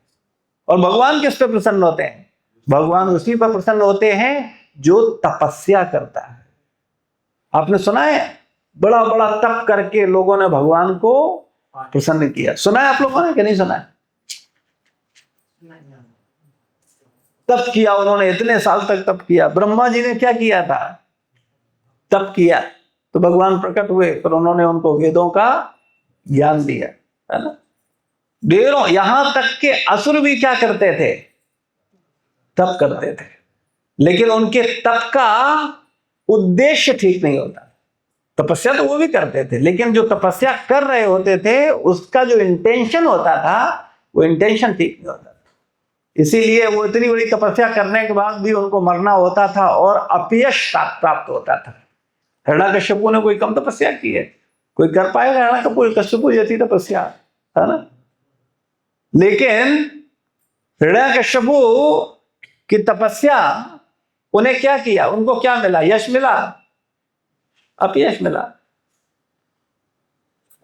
और भगवान किस पर प्रसन्न होते हैं? भगवान उसी पर प्रसन्न होते हैं जो तपस्या करता है। आपने सुना है बड़ा बड़ा तप करके लोगों ने भगवान को प्रसन्न किया? सुना है आप लोगों ने कि नहीं सुना है? तप किया उन्होंने, इतने साल तक तप किया। ब्रह्मा जी ने क्या किया था? तप किया तो भगवान प्रकट हुए, पर उन्होंने उनको वेदों का ज्ञान दिया, है ना। ढेरों, यहां तक के असुर भी क्या करते थे? तप करते थे, लेकिन उनके तप का उद्देश्य ठीक नहीं होता। तपस्या तो वो भी करते थे, लेकिन जो तपस्या कर रहे होते थे उसका जो इंटेंशन होता था वो इंटेंशन ठीक नहीं होता था। इसीलिए वो इतनी बड़ी तपस्या करने के बाद भी उनको मरना होता था और अपयश प्राप्त होता था। हिरण्यकश्यपु ने कोई कम तपस्या की है? कोई कर पाएगा हिरण्यकश्यपु जैसी तपस्या, है ना। लेकिन हिरण्यकश्यपु की तपस्या, उन्हें क्या किया? उनको क्या मिला? यश मिला? अपयश मिला।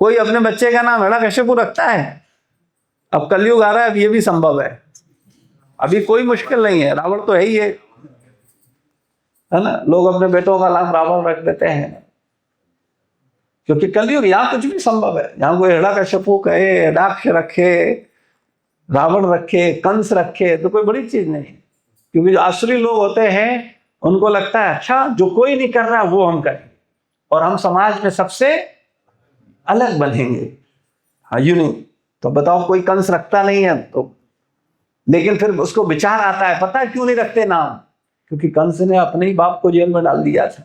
कोई अपने बच्चे का नाम हिरण्यकश्यपु रखता है? अब कलयुग आ रहा है, अब ये भी संभव है। अभी कोई मुश्किल नहीं है, रावण तो है ही है ना। लोग अपने बेटों का नाम रावण रख देते हैं क्योंकि कलयुग, यहां कुछ भी संभव है। यहां कोई हिरण्यकश्यपु कहे, हिरण्याक्ष रखे, रावण रखे, कंस रखे, तो कोई बड़ी चीज नहीं। क्योंकि जो आसुरी लोग होते हैं उनको लगता है अच्छा जो कोई नहीं कर रहा वो हम करें और हम समाज में सबसे अलग बनेंगे। हाँ यू नहीं तो बताओ, कोई कंस रखता नहीं है तो, लेकिन फिर उसको विचार आता है, पता है क्यों नहीं रखते नाम? क्योंकि कंस ने अपने ही बाप को जेल में डाल दिया था।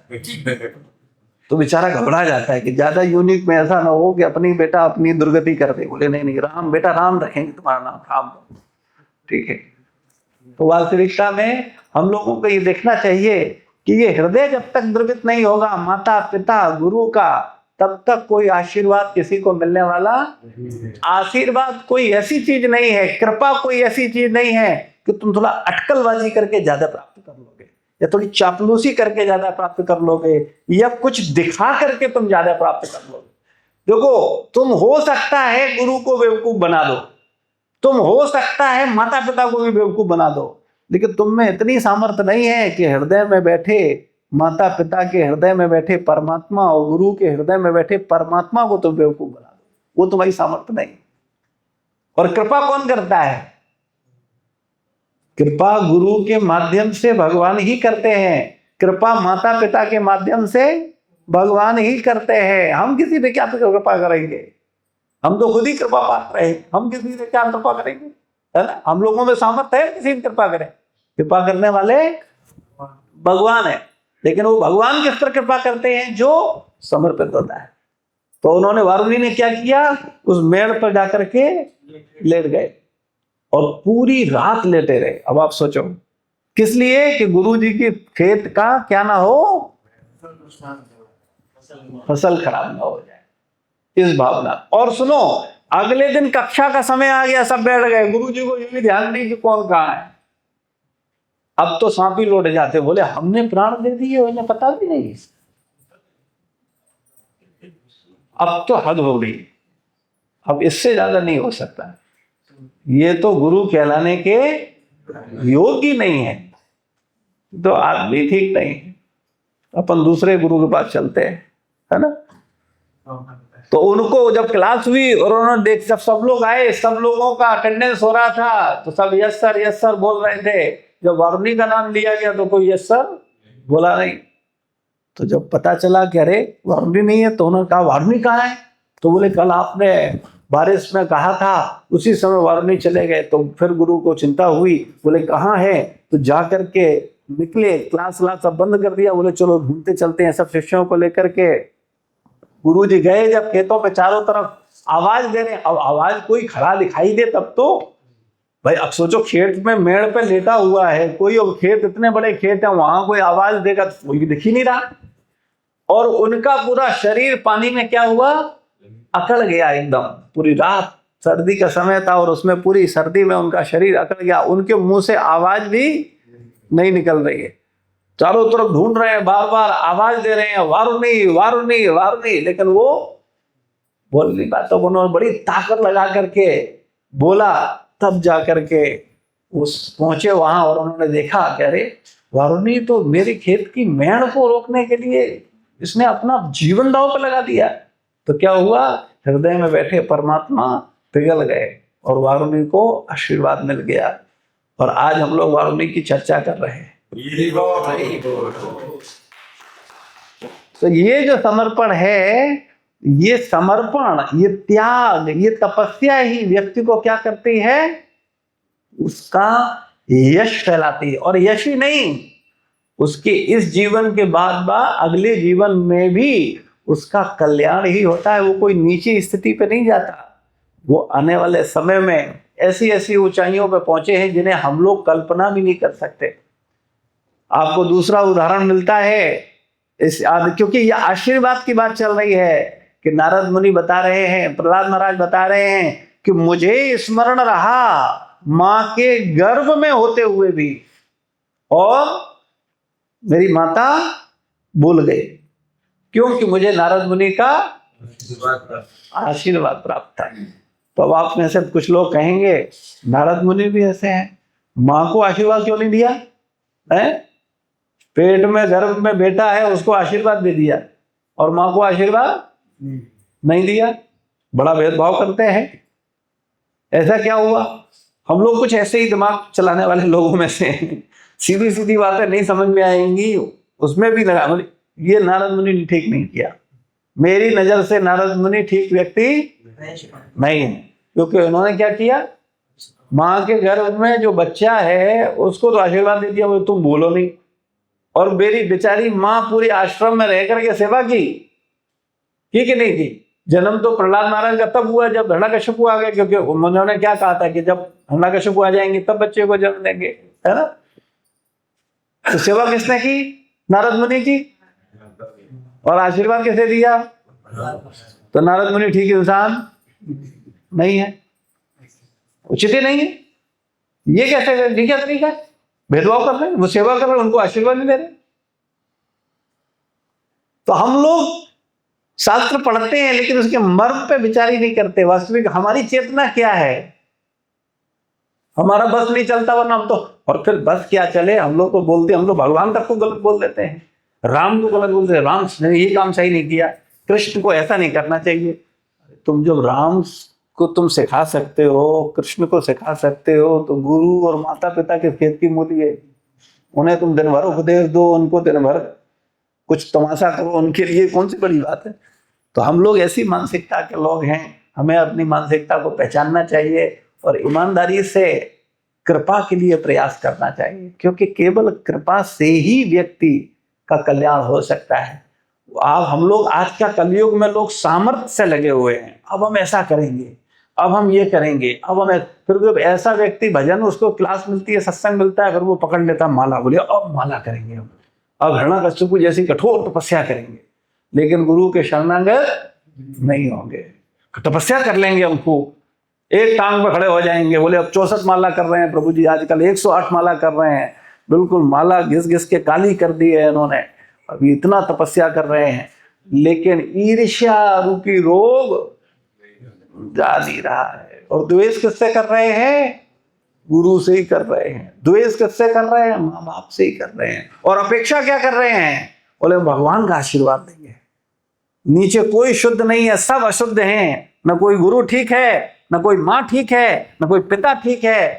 तो बेचारा घबरा जाता है कि ज्यादा यूनिक में ऐसा ना हो कि अपनी बेटा अपनी दुर्गति कर दे। बोले नहीं नहीं, राम बेटा, राम रखेंगे तुम्हारा नाम, राम, ठीक है। तो वास्तविकता में हम लोगों को ये देखना चाहिए कि ये हृदय जब तक द्रवित नहीं होगा माता पिता गुरु का, तब तक कोई आशीर्वाद किसी को मिलने वाला। आशीर्वाद कोई ऐसी चीज नहीं है, कृपा कोई ऐसी चीज नहीं है कि तुम थोड़ा अटकलबाजी करके ज्यादा प्राप्त कर लोगे या थोड़ी चापलूसी करके ज्यादा प्राप्त कर लोगे या कुछ दिखा करके तुम ज्यादा प्राप्त कर लोगे। देखो, तुम हो सकता है गुरु को बेवकूफ बना दो, तुम हो सकता है माता पिता को भी बेवकूफ बना दो, लेकिन तुम में इतनी सामर्थ्य नहीं है कि हृदय में बैठे माता पिता के हृदय में बैठे परमात्मा और गुरु के हृदय में बैठे परमात्मा को तुम बेवकूफ बना दो। वो तुम्हारी सामर्थ्य नहीं। और कृपा कौन करता है? कृपा गुरु के माध्यम से भगवान ही करते हैं। कृपा माता पिता के माध्यम से भगवान ही करते हैं। हम किसी पे क्या कृपा करेंगे? हम तो खुद ही कृपा पात्र हैं, हम किसी से क्या कृपा करेंगे, है ना। हम लोगों में सामर्थ्य है किसी की कृपा करें? कृपा करने वाले भगवान है, लेकिन वो भगवान किस पर कृपा करते हैं? जो समर्पित होता है। तो उन्होंने, वारुणी ने क्या किया? उस मेड़ पर जाकर के लेट गए और पूरी रात लेटे रहे। अब आप सोचो किस लिए? कि गुरु जी के खेत का क्या ना हो, फसल खराब ना हो जाए, इस भावना। और सुनो, अगले दिन कक्षा का समय आ गया, सब बैठ गए। गुरु जी को ये भी ध्यान नहीं कि कौन कहाँ है। अब तो सांप ही लौट जाते, बोले हमने प्राण दे दिए, उन्हें पता भी नहीं। अब तो हद हो गई, अब इससे ज्यादा नहीं हो सकता। ये तो गुरु कहलाने के योग्य नहीं है, तो आदमी ठीक नहीं है। अपन दूसरे गुरु के पास चलते हैं, है ना। तो उनको जब क्लास हुई और उन्होंने देख, जब सब लोग आए, सब लोगों का अटेंडेंस हो रहा था, तो सब यस सर बोल रहे थे। जब वारुणी का नाम लिया गया तो कोई यस सर बोला नहीं। तो जब पता चला कि अरे वारुणी नहीं है, तो उन्होंने कहा वारुणी कहाँ है? तो बोले कल आपने बारिश में कहा था, उसी समय वारुणी चले गए। तो फिर गुरु को चिंता हुई, बोले कहाँ है? तो जा करके निकले, क्लास सब बंद कर दिया। बोले चलो घूमते चलते हैं, सब शिष्यों को लेकर के गुरु जी गए। जब खेतों पे चारों तरफ आवाज दे रहे हैं। अब आवाज कोई खड़ा दिखाई दे तब तो भाई, अब सोचो खेत में मेड़ पे लेटा हुआ है कोई, और खेत इतने बड़े खेत है, वहां कोई आवाज देगा तो कोई दिख ही नहीं रहा। और उनका पूरा शरीर पानी में क्या हुआ, अकड़ गया एकदम। पूरी रात सर्दी का समय था और उसमें पूरी सर्दी में उनका शरीर अकड़ गया। उनके मुंह से आवाज भी नहीं निकल रही है। चारों तरफ ढूंढ रहे हैं, बार बार आवाज दे रहे हैं, वारुणी वारुणी वारुणी, लेकिन वो बोल नहीं पाता। उन्होंने बड़ी ताकत लगा करके बोला, तब जा करके उस पहुंचे वहां और उन्होंने देखा कि अरे वारुणी तो मेरे खेत की मेड़ को रोकने के लिए इसने अपना जीवन दांव पर लगा दिया। तो क्या हुआ, हृदय में बैठे परमात्मा पिघल गए और वारुणी को आशीर्वाद मिल गया। और आज हम लोग वारुणी की चर्चा कर रहे हैं। तो ये जो समर्पण है, ये समर्पण, ये त्याग, ये तपस्या ही व्यक्ति को क्या करती है, उसका यश फैलाती है। और यश ही नहीं, उसके इस जीवन के बाद अगले जीवन में भी उसका कल्याण ही होता है। वो कोई नीची स्थिति पे नहीं जाता। वो आने वाले समय में ऐसी ऐसी ऊंचाइयों पे पहुंचे हैं जिन्हें हम लोग कल्पना भी नहीं कर सकते। आपको दूसरा उदाहरण मिलता है क्योंकि ये आशीर्वाद की बात चल रही है कि नारद मुनि बता रहे हैं, प्रहलाद महाराज बता रहे हैं कि मुझे स्मरण रहा मां के गर्भ में होते हुए भी, और मेरी माता भूल गई। क्योंकि मुझे नारद मुनि का आशीर्वाद प्राप्त था। तो अब आप में से कुछ लोग कहेंगे नारद मुनि भी ऐसे हैं, मां को आशीर्वाद क्यों नहीं दिया है? पेट में गर्भ में बेटा है उसको आशीर्वाद दे दिया और मां को आशीर्वाद नहीं दिया। बड़ा भेदभाव करते हैं। ऐसा क्या हुआ? हम लोग कुछ ऐसे ही दिमाग चलाने वाले लोगों में से सीधी सीधी बातें नहीं समझ में आएंगी, उसमें भी लगा ये नारद मुनि ने ठीक नहीं किया। मेरी नजर से नारद मुनि ठीक व्यक्ति नहीं है, क्योंकि उन्होंने क्या किया, मां के गर्भ में जो बच्चा है उसको तो आशीर्वाद दे दिया, वो तुम बोलो नहीं। और मेरी बेचारी मां पूरे आश्रम में रह करके सेवा की कि नहीं की? जन्म तो प्रहलाद महाराज का तब हुआ जब हिरण्यकश्यप आ गए, क्योंकि उन्होंने क्या कहा था कि जब हिरण्यकश्यप आ जाएंगे तब बच्चे को जन्म देंगे, है ना? तो सेवा किसने की? नारद मुनि की। और आशीर्वाद किसे दिया? तो नारद मुनि ठीक इंसान नहीं है, उचित ही नहीं है। ये कैसे, ये क्या तरीका है? भेदभाव कर रहे हैं। वो सेवा कर रहे हैं, उनको आशीर्वाद नहीं दे रहे। तो हम लोग शास्त्र पढ़ते हैं लेकिन उसके मर्म पे विचार ही नहीं करते। वास्तविक हमारी चेतना क्या है? हमारा बस नहीं चलता, वरना हम तो, और फिर बस क्या चले, हम लोग को बोलते, हम लोग भगवान तक को गलत बोल देते हैं, राम को गलत बोलते हैं, राम ने ये काम सही नहीं किया, कृष्ण को ऐसा नहीं करना चाहिए। तुम जब राम को तुम सिखा सकते हो, कृष्ण को सिखा सकते हो, तो गुरु और माता पिता के खेत की मूली है। उन्हें तुम दिन भर उपदेश दो, उनको दिन भर कुछ तमाशा करो, उनके लिए कौन सी बड़ी बात है? तो हम लोग ऐसी मानसिकता के लोग हैं। हमें अपनी मानसिकता को पहचानना चाहिए और ईमानदारी से कृपा के लिए प्रयास करना चाहिए, क्योंकि केवल कृपा से ही व्यक्ति का कल्याण हो सकता है। अब हम लोग आज का कलयुग में लोग सामर्थ्य से लगे हुए हैं। अब हम ऐसा करेंगे, अब हम ये करेंगे, अब हमें, फिर जब ऐसा व्यक्ति भजन, उसको क्लास मिलती है, सत्संग मिलता है, फिर वो पकड़ लेता माला, बोले अब माला करेंगे, अब हिरण्यकश्यप जैसी कठोर तपस्या करेंगे, लेकिन गुरु के शरणागत नहीं होंगे। तपस्या कर लेंगे, हमको एक टांग पे खड़े हो जाएंगे, बोले अब 64 माला कर रहे हैं प्रभु जी, आजकल 108 माला कर रहे हैं, बिल्कुल माला घिस घिस के काली कर दी है इन्होंने, अभी इतना तपस्या कर रहे हैं, लेकिन ईर्ष्या रूपी रोग जा नहीं रहा है। और द्वेष किससे कर रहे हैं? गुरु से ही कर रहे हैं। द्वेष किससे कर रहे हैं? माँ बाप से ही कर रहे हैं। और अपेक्षा क्या कर रहे हैं? बोले भगवान का आशीर्वाद देंगे। नीचे कोई शुद्ध नहीं है, सब अशुद्ध हैं। न कोई गुरु ठीक है, न कोई माँ ठीक है, न कोई पिता ठीक है।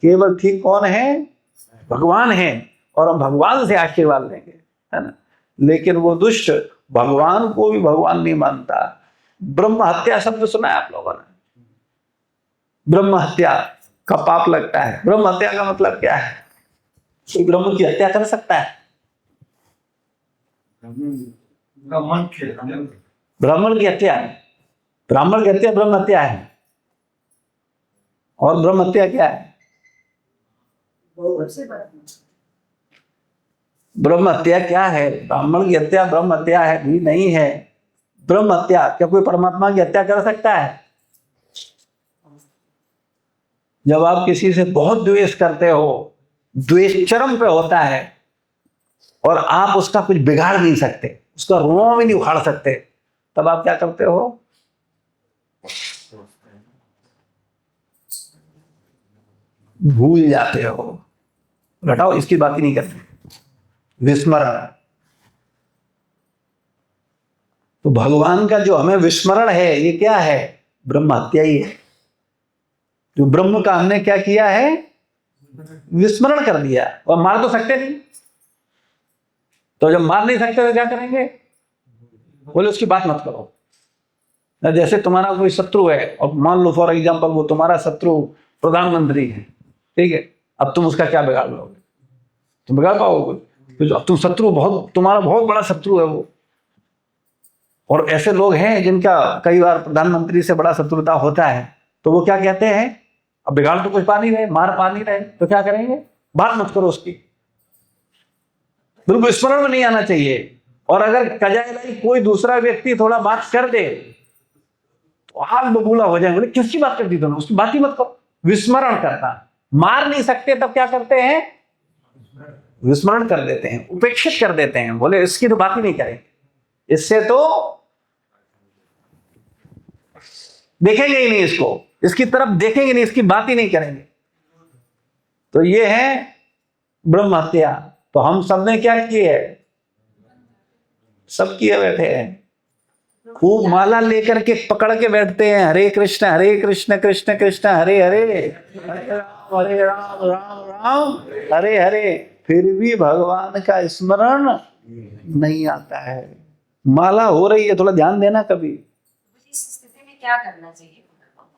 केवल ठीक कौन है? भगवान है। और हम भगवान से आशीर्वाद लेंगे, है ना? लेकिन वो दुष्ट भगवान को भी भगवान नहीं मानता। ब्रह्म हत्या शब्द सुना है आप लोगों ने? ब्रह्म हत्या का पाप लगता है। ब्रह्म हत्या का मतलब क्या है? कोई ब्रह्म की हत्या कर सकता है? ब्राह्मण की हत्या है, ब्राह्मण कहते हैं ब्रह्म हत्या है, और ब्रह्म हत्या क्या है? ब्रह्म हत्या क्या है? ब्राह्मण की हत्या ब्रह्म हत्या है भी नहीं है। ब्रह्म हत्या क्या कोई परमात्मा की हत्या कर सकता है? जब आप किसी से बहुत द्वेष करते हो, द्वेष चरम पे होता है, और आप उसका कुछ बिगाड़ नहीं सकते, उसका रोंव भी नहीं उखाड़ सकते, तब आप क्या करते हो? भूल जाते हो। घटाओ, इसकी बात ही नहीं करते, विस्मरण। तो भगवान का जो हमें विस्मरण है, ये क्या है? ब्रह्म हत्या ही है। जो ब्रह्म का हमने क्या किया है? विस्मरण कर दिया। और मार तो सकते नहीं, तो जब मार नहीं सकते तो क्या करेंगे? बोले उसकी बात मत करो। जैसे तुम्हारा कोई शत्रु है, और मान लो फॉर एग्जांपल वो तुम्हारा शत्रु प्रधानमंत्री है, ठीक है, अब तुम उसका क्या बिगाड़ लोगे? तुम बिगाड़ पाओगे? तो अब तुम शत्रु, बहुत तुम्हारा बहुत बड़ा शत्रु है वो। और ऐसे लोग हैं जिनका कई बार प्रधानमंत्री से बड़ा शत्रुता होता है, तो वो क्या कहते हैं? अब बिगाड़ तो कुछ पा नहीं रहे, मार पा नहीं रहे, तो क्या करेंगे? बात मत करो उसकी, बिल्कुल स्मरण में नहीं आना चाहिए। और अगर कजाए कोई दूसरा व्यक्ति थोड़ा बात कर दे तो हाथ बबूला हो जाएंगे, किसकी बात कर दी तुमने? उसकी बात ही मत करो। विस्मरण करना। मार नहीं सकते तब क्या करते हैं? विस्मरण कर देते हैं, उपेक्षित कर देते हैं। बोले इसकी तो बात ही नहीं करेंगे, इससे तो देखेंगे ही नहीं, इसको इसकी तरफ देखेंगे नहीं, इसकी बात ही नहीं करेंगे। तो ये है ब्रह्म हत्या। तो हम सबने क्या किए? सब किए बैठे हैं, खूब माला लेकर के पकड़ के बैठते हैं, हरे कृष्ण कृष्ण कृष्ण हरे हरे, हरे राम राम राम हरे हरे, फिर भी भगवान का स्मरण नहीं आता है। माला हो रही है, थोड़ा ध्यान देना। कभी इस स्थिति में क्या करना चाहिए?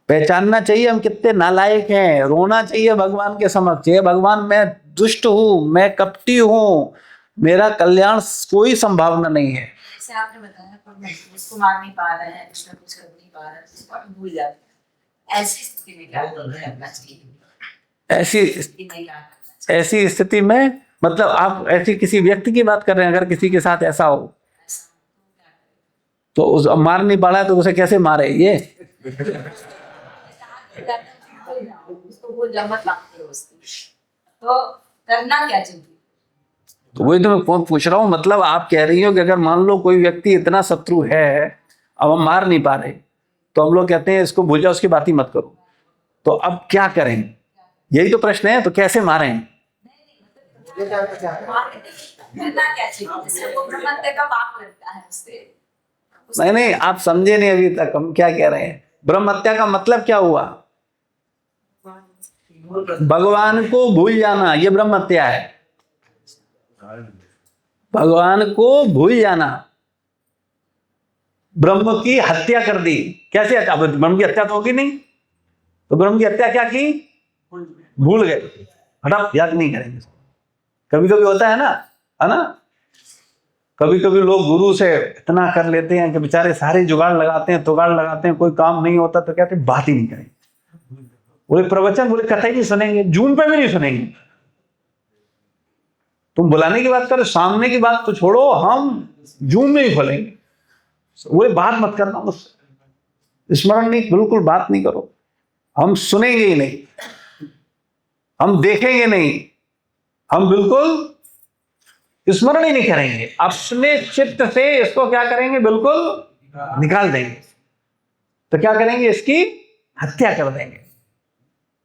पहचानना चाहिए हम कितने नालायक हैं। रोना चाहिए भगवान के समक्ष, हे भगवान मैं दुष्ट हूँ, मैं कपटी हूँ, मेरा कल्याण कोई संभावना नहीं है। जैसे आपने बताया उसको मार नहीं पा रहे हैं, कुछ ना कुछ कर नहीं पा रहे हैं, उसको भूल जाते हैं। ऐसी स्थिति में क्या करना चाहिए? ऐसी स्थिति में मतलब आप ऐसी किसी व्यक्ति की बात कर रहे हैं? अगर किसी के साथ ऐसा हो तो उस मार नहीं पा रहा है तो उसे कैसे मारे? ये उसको भूल जा, मत बात करो उसकी। तो करना क्या चाहिए? तो वही तो मैं पूछ रहा हूँ। मतलब आप कह रही हो कि अगर मान लो कोई व्यक्ति इतना शत्रु है, अब हम मार नहीं पा रहे, तो हम लोग कहते हैं इसको भूल जाओ, उसकी बात ही मत करो। तो अब क्या करें? यही तो प्रश्न है। तो कैसे मारें? नहीं, आप समझे नहीं अभी तक हम क्या कह रहे हैं। ब्रह्म हत्या का मतलब क्या हुआ? भगवान को भूल जाना, ये ब्रह्म हत्या है। भगवान को भूल जाना, ब्रह्म की हत्या कर दी। कैसे? अब ब्रह्म की हत्या तो होगी नहीं, तो ब्रह्म की हत्या क्या की? भूल गए। हटा, याद नहीं करेंगे। कभी कभी होता है ना, कभी कभी लोग गुरु से इतना कर लेते हैं कि बेचारे सारे जुगाड़ लगाते हैं, तुगाड़ लगाते हैं, कोई काम नहीं होता तो कहते हैं बात ही नहीं करेंगे। बोले प्रवचन, बोले कथा ही नहीं सुनेंगे, जून पे भी नहीं सुनेंगे। तुम बुलाने की बात करो, सामने की बात तो छोड़ो, हम जूम में ही खोलेंगे। वो बात मत करना, उससे स्मरण नहीं, बिल्कुल बात नहीं करो। हम सुनेंगे ही नहीं, हम देखेंगे नहीं, हम बिल्कुल स्मरण ही नहीं करेंगे। अपने चित्त से इसको क्या करेंगे? बिल्कुल निकाल देंगे। तो क्या करेंगे? इसकी हत्या कर देंगे,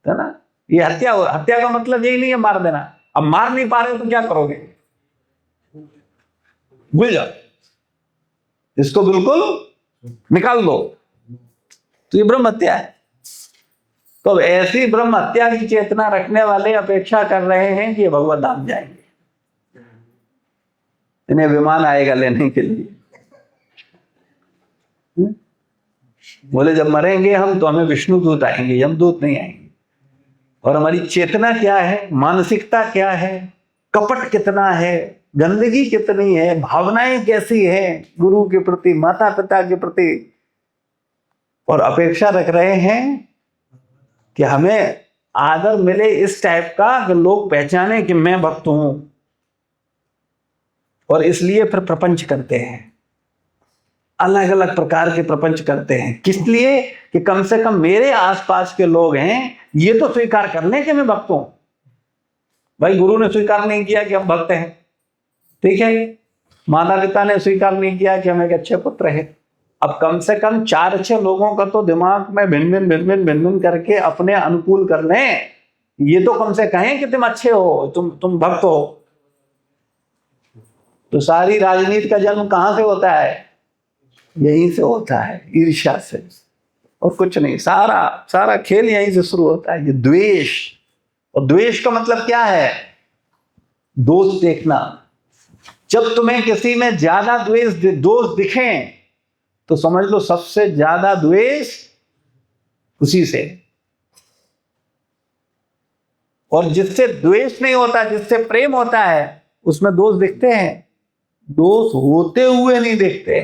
है ना? ये हत्या का मतलब यही नहीं है मार देना। अब मार नहीं पा रहे हो तो क्या करोगे? भूल जाओ, इसको बिल्कुल निकाल दो। तो ये ब्रह्म हत्या है। तो ऐसी ब्रह्म हत्या की चेतना रखने वाले अपेक्षा कर रहे हैं कि भगवत धाम जाएंगे, इन्हें विमान आएगा लेने के लिए। बोले जब मरेंगे हम तो हमें विष्णु दूत आएंगे, यमदूत नहीं आएंगे। और हमारी चेतना क्या है, मानसिकता क्या है, कपट कितना है, गंदगी कितनी है, भावनाएं कैसी है गुरु के प्रति, माता पिता के प्रति, और अपेक्षा रख रहे हैं कि हमें आदर मिले इस टाइप का कि लोग पहचाने कि मैं भक्त हूं, और इसलिए फिर प्रपंच करते हैं, अलग अलग प्रकार के प्रपंच करते हैं। किस लिए? कि कम से कम मेरे आसपास के लोग हैं ये तो स्वीकार कर लें कि मैं भक्त हूं। भाई गुरु ने स्वीकार नहीं किया कि हम भक्त हैं, ठीक है, माता पिता ने स्वीकार नहीं किया कि हम एक अच्छे पुत्र हैं, अब कम से कम 4-6 लोगों का तो दिमाग में भिन्न करके अपने अनुकूल कर लें, ये तो कम से कहें कि तुम अच्छे हो, तुम भक्त हो। तो सारी राजनीति का जन्म कहां से होता है? यहीं से होता है, ईर्ष्या से, और कुछ नहीं। सारा खेल यहीं से शुरू होता है, ये द्वेष। और द्वेष का मतलब क्या है? दोष देखना। जब तुम्हें किसी में ज्यादा दोष दिखें तो समझ लो सबसे ज्यादा द्वेष उसी से। और जिससे द्वेष नहीं होता, जिससे प्रेम होता है, उसमें दोष दिखते हैं, दोष होते हुए नहीं दिखते।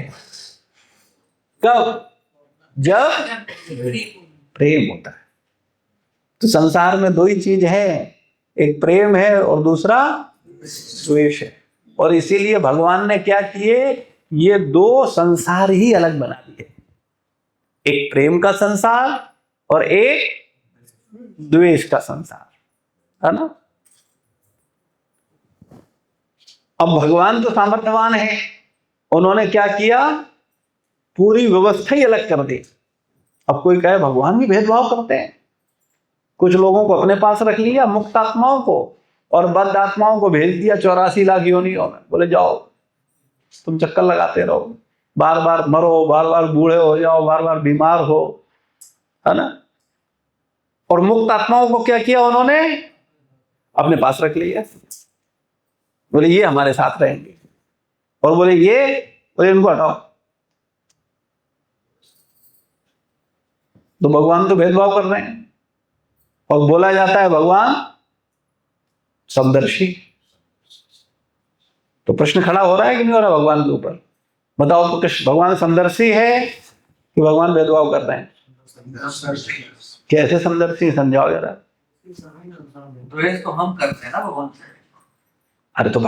कब? जब प्रेम होता है। तो संसार में 2 ही चीज है, एक प्रेम है और दूसरा द्वेष है। और इसीलिए भगवान ने क्या किए, ये 2 संसार ही अलग बना दिए, एक प्रेम का संसार और एक द्वेष का संसार, है ना। अब भगवान तो सामर्थ्यवान है, उन्होंने क्या किया, पूरी व्यवस्था ही अलग कर दी। अब कोई कहे भगवान भी भेदभाव करते हैं, कुछ लोगों को अपने पास रख लिया, मुक्त आत्माओं को, और बद्ध आत्माओं को भेज दिया 84 लाख योनियों में, बोले जाओ तुम चक्कर लगाते रहो, बार बार मरो, बार बार बूढ़े हो जाओ, बार बार बीमार हो, है ना। और मुक्त आत्माओं को क्या किया उन्होंने, अपने पास रख लिया, बोले ये हमारे साथ रहेंगे, और बोले इनको हटाओ। तो भगवान तो भेदभाव कर रहे हैं, और बोला जाता है भगवान समदर्शी। तो प्रश्न खड़ा हो रहा है कि नहीं हो रहा भगवान के ऊपर? बताओ तो, कृष्ण भगवान समदर्शी है कि भगवान भेदभाव कर रहे हैं? कैसे समदर्शी, समझाओ जरा। द्वेष तो हम करते हैं ना भगवान से। अरे तो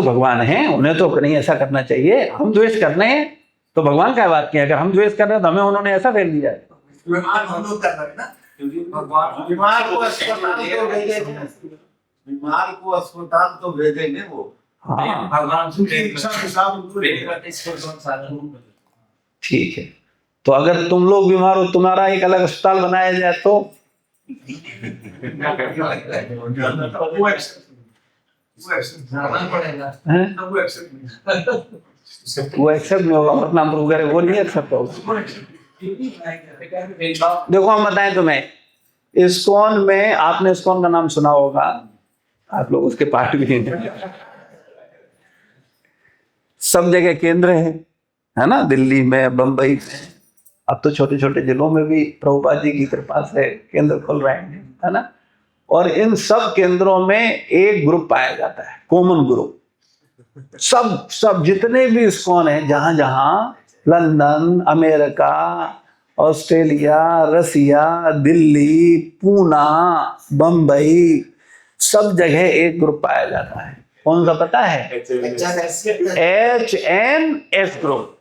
भगवान हैं, उन्हें तो नहीं ऐसा करना चाहिए। हम द्वेष कर रहे हैं तो भगवान क्या बात की, अगर हम द्वेष कर रहे हैं तो हमें उन्होंने ऐसा फेर दिया है। हम लोग कर रहे हैं ना, क्योंकि भगवान बीमार को अस्पताल तो भेजेंगे वो। हाँ भगवान ठीक है, तो अगर तुम लोग बीमार हो, तुम्हारा एक अलग अस्पताल बनाया जाए तो वो एक्सेप्ट नहीं होगा, अपना प्रूव करे, वो नहीं एक्सेप्ट होगा। देखो हम बताएं तुम्हें, इस्कॉन में, आपने इस्कॉन का नाम सुना होगा, आप लोग उसके पार्ट भी हैं, सब जगह केंद्र है ना, दिल्ली में, बंबई में, अब तो छोटे छोटे जिलों में भी प्रभुपाद जी की कृपा से केंद्र खुल रहे हैं, है ना। और इन सब केंद्रों में एक ग्रुप पाया जाता है, कॉमन ग्रुप। सब जितने भी इस्कॉन हैं, जहां जहां, लंदन, अमेरिका, ऑस्ट्रेलिया, रसिया, दिल्ली, पूना, बंबई, सब जगह एक ग्रुप पाया जाता है। कौन सा पता है? HNS group.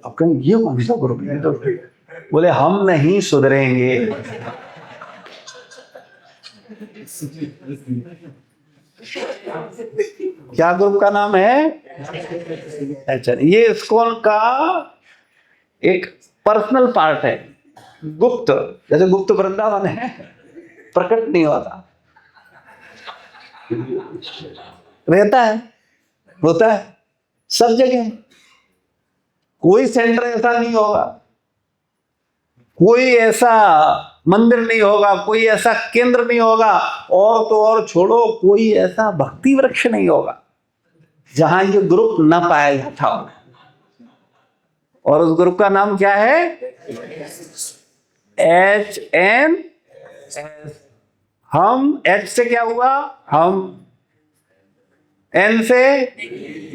अब कहीं ये कौन सा ग्रुप है? तो बोले हम नहीं सुधरेंगे। क्या ग्रुप का नाम है? अच्छा, ये इस्कॉन का एक पर्सनल पार्ट है, गुप्त, जैसे गुप्त वृंदावन है, प्रकट नहीं होता, रहता है, होता है सब जगह। कोई सेंटर ऐसा नहीं होगा, कोई ऐसा मंदिर नहीं होगा, कोई ऐसा केंद्र नहीं होगा, और तो और छोड़ो, कोई ऐसा भक्ति वृक्ष नहीं होगा जहां ये ग्रुप न पाया जाता हो। और उस ग्रुप का नाम क्या है? HNS। हम, H से क्या हुआ? हम, N से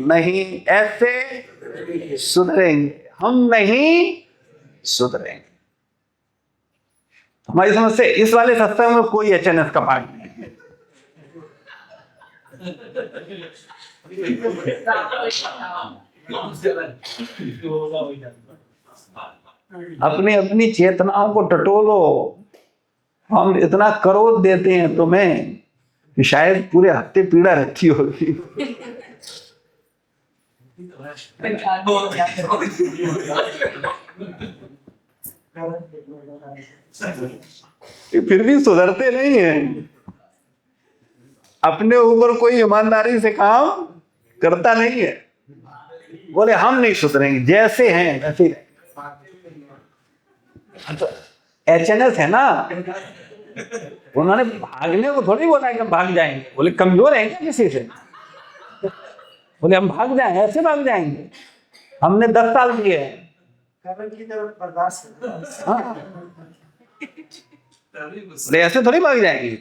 नहीं, S से सुधरेंगे, हम नहीं सुधरेंगे। हमारी समझ से इस वाले सत्संग में कोई एचएनएस का पाठ नहीं है। अपनी अपनी चेतनाओं को टटोलो। हम इतना क्रोध देते हैं तुम्हें कि शायद पूरे हफ्ते पीड़ा रहती होगी। फिर भी सुधरते नहीं हैं। अपने ऊपर कोई ईमानदारी से काम करता नहीं है। बोले हम नहीं सुधरेंगे, जैसे हैं वैसे ही। एचएनएस है ना, उन्होंने भागने को थोड़ी बोला कि हम भाग जाएंगे। बोले कमजोर है क्या किसी से? बोले हम भाग जाएं, ऐसे भाग जाएंगे? हमने 10 साल दिए हैं। हाँ। बोले ऐसे थोड़ी भाग जाएंगे।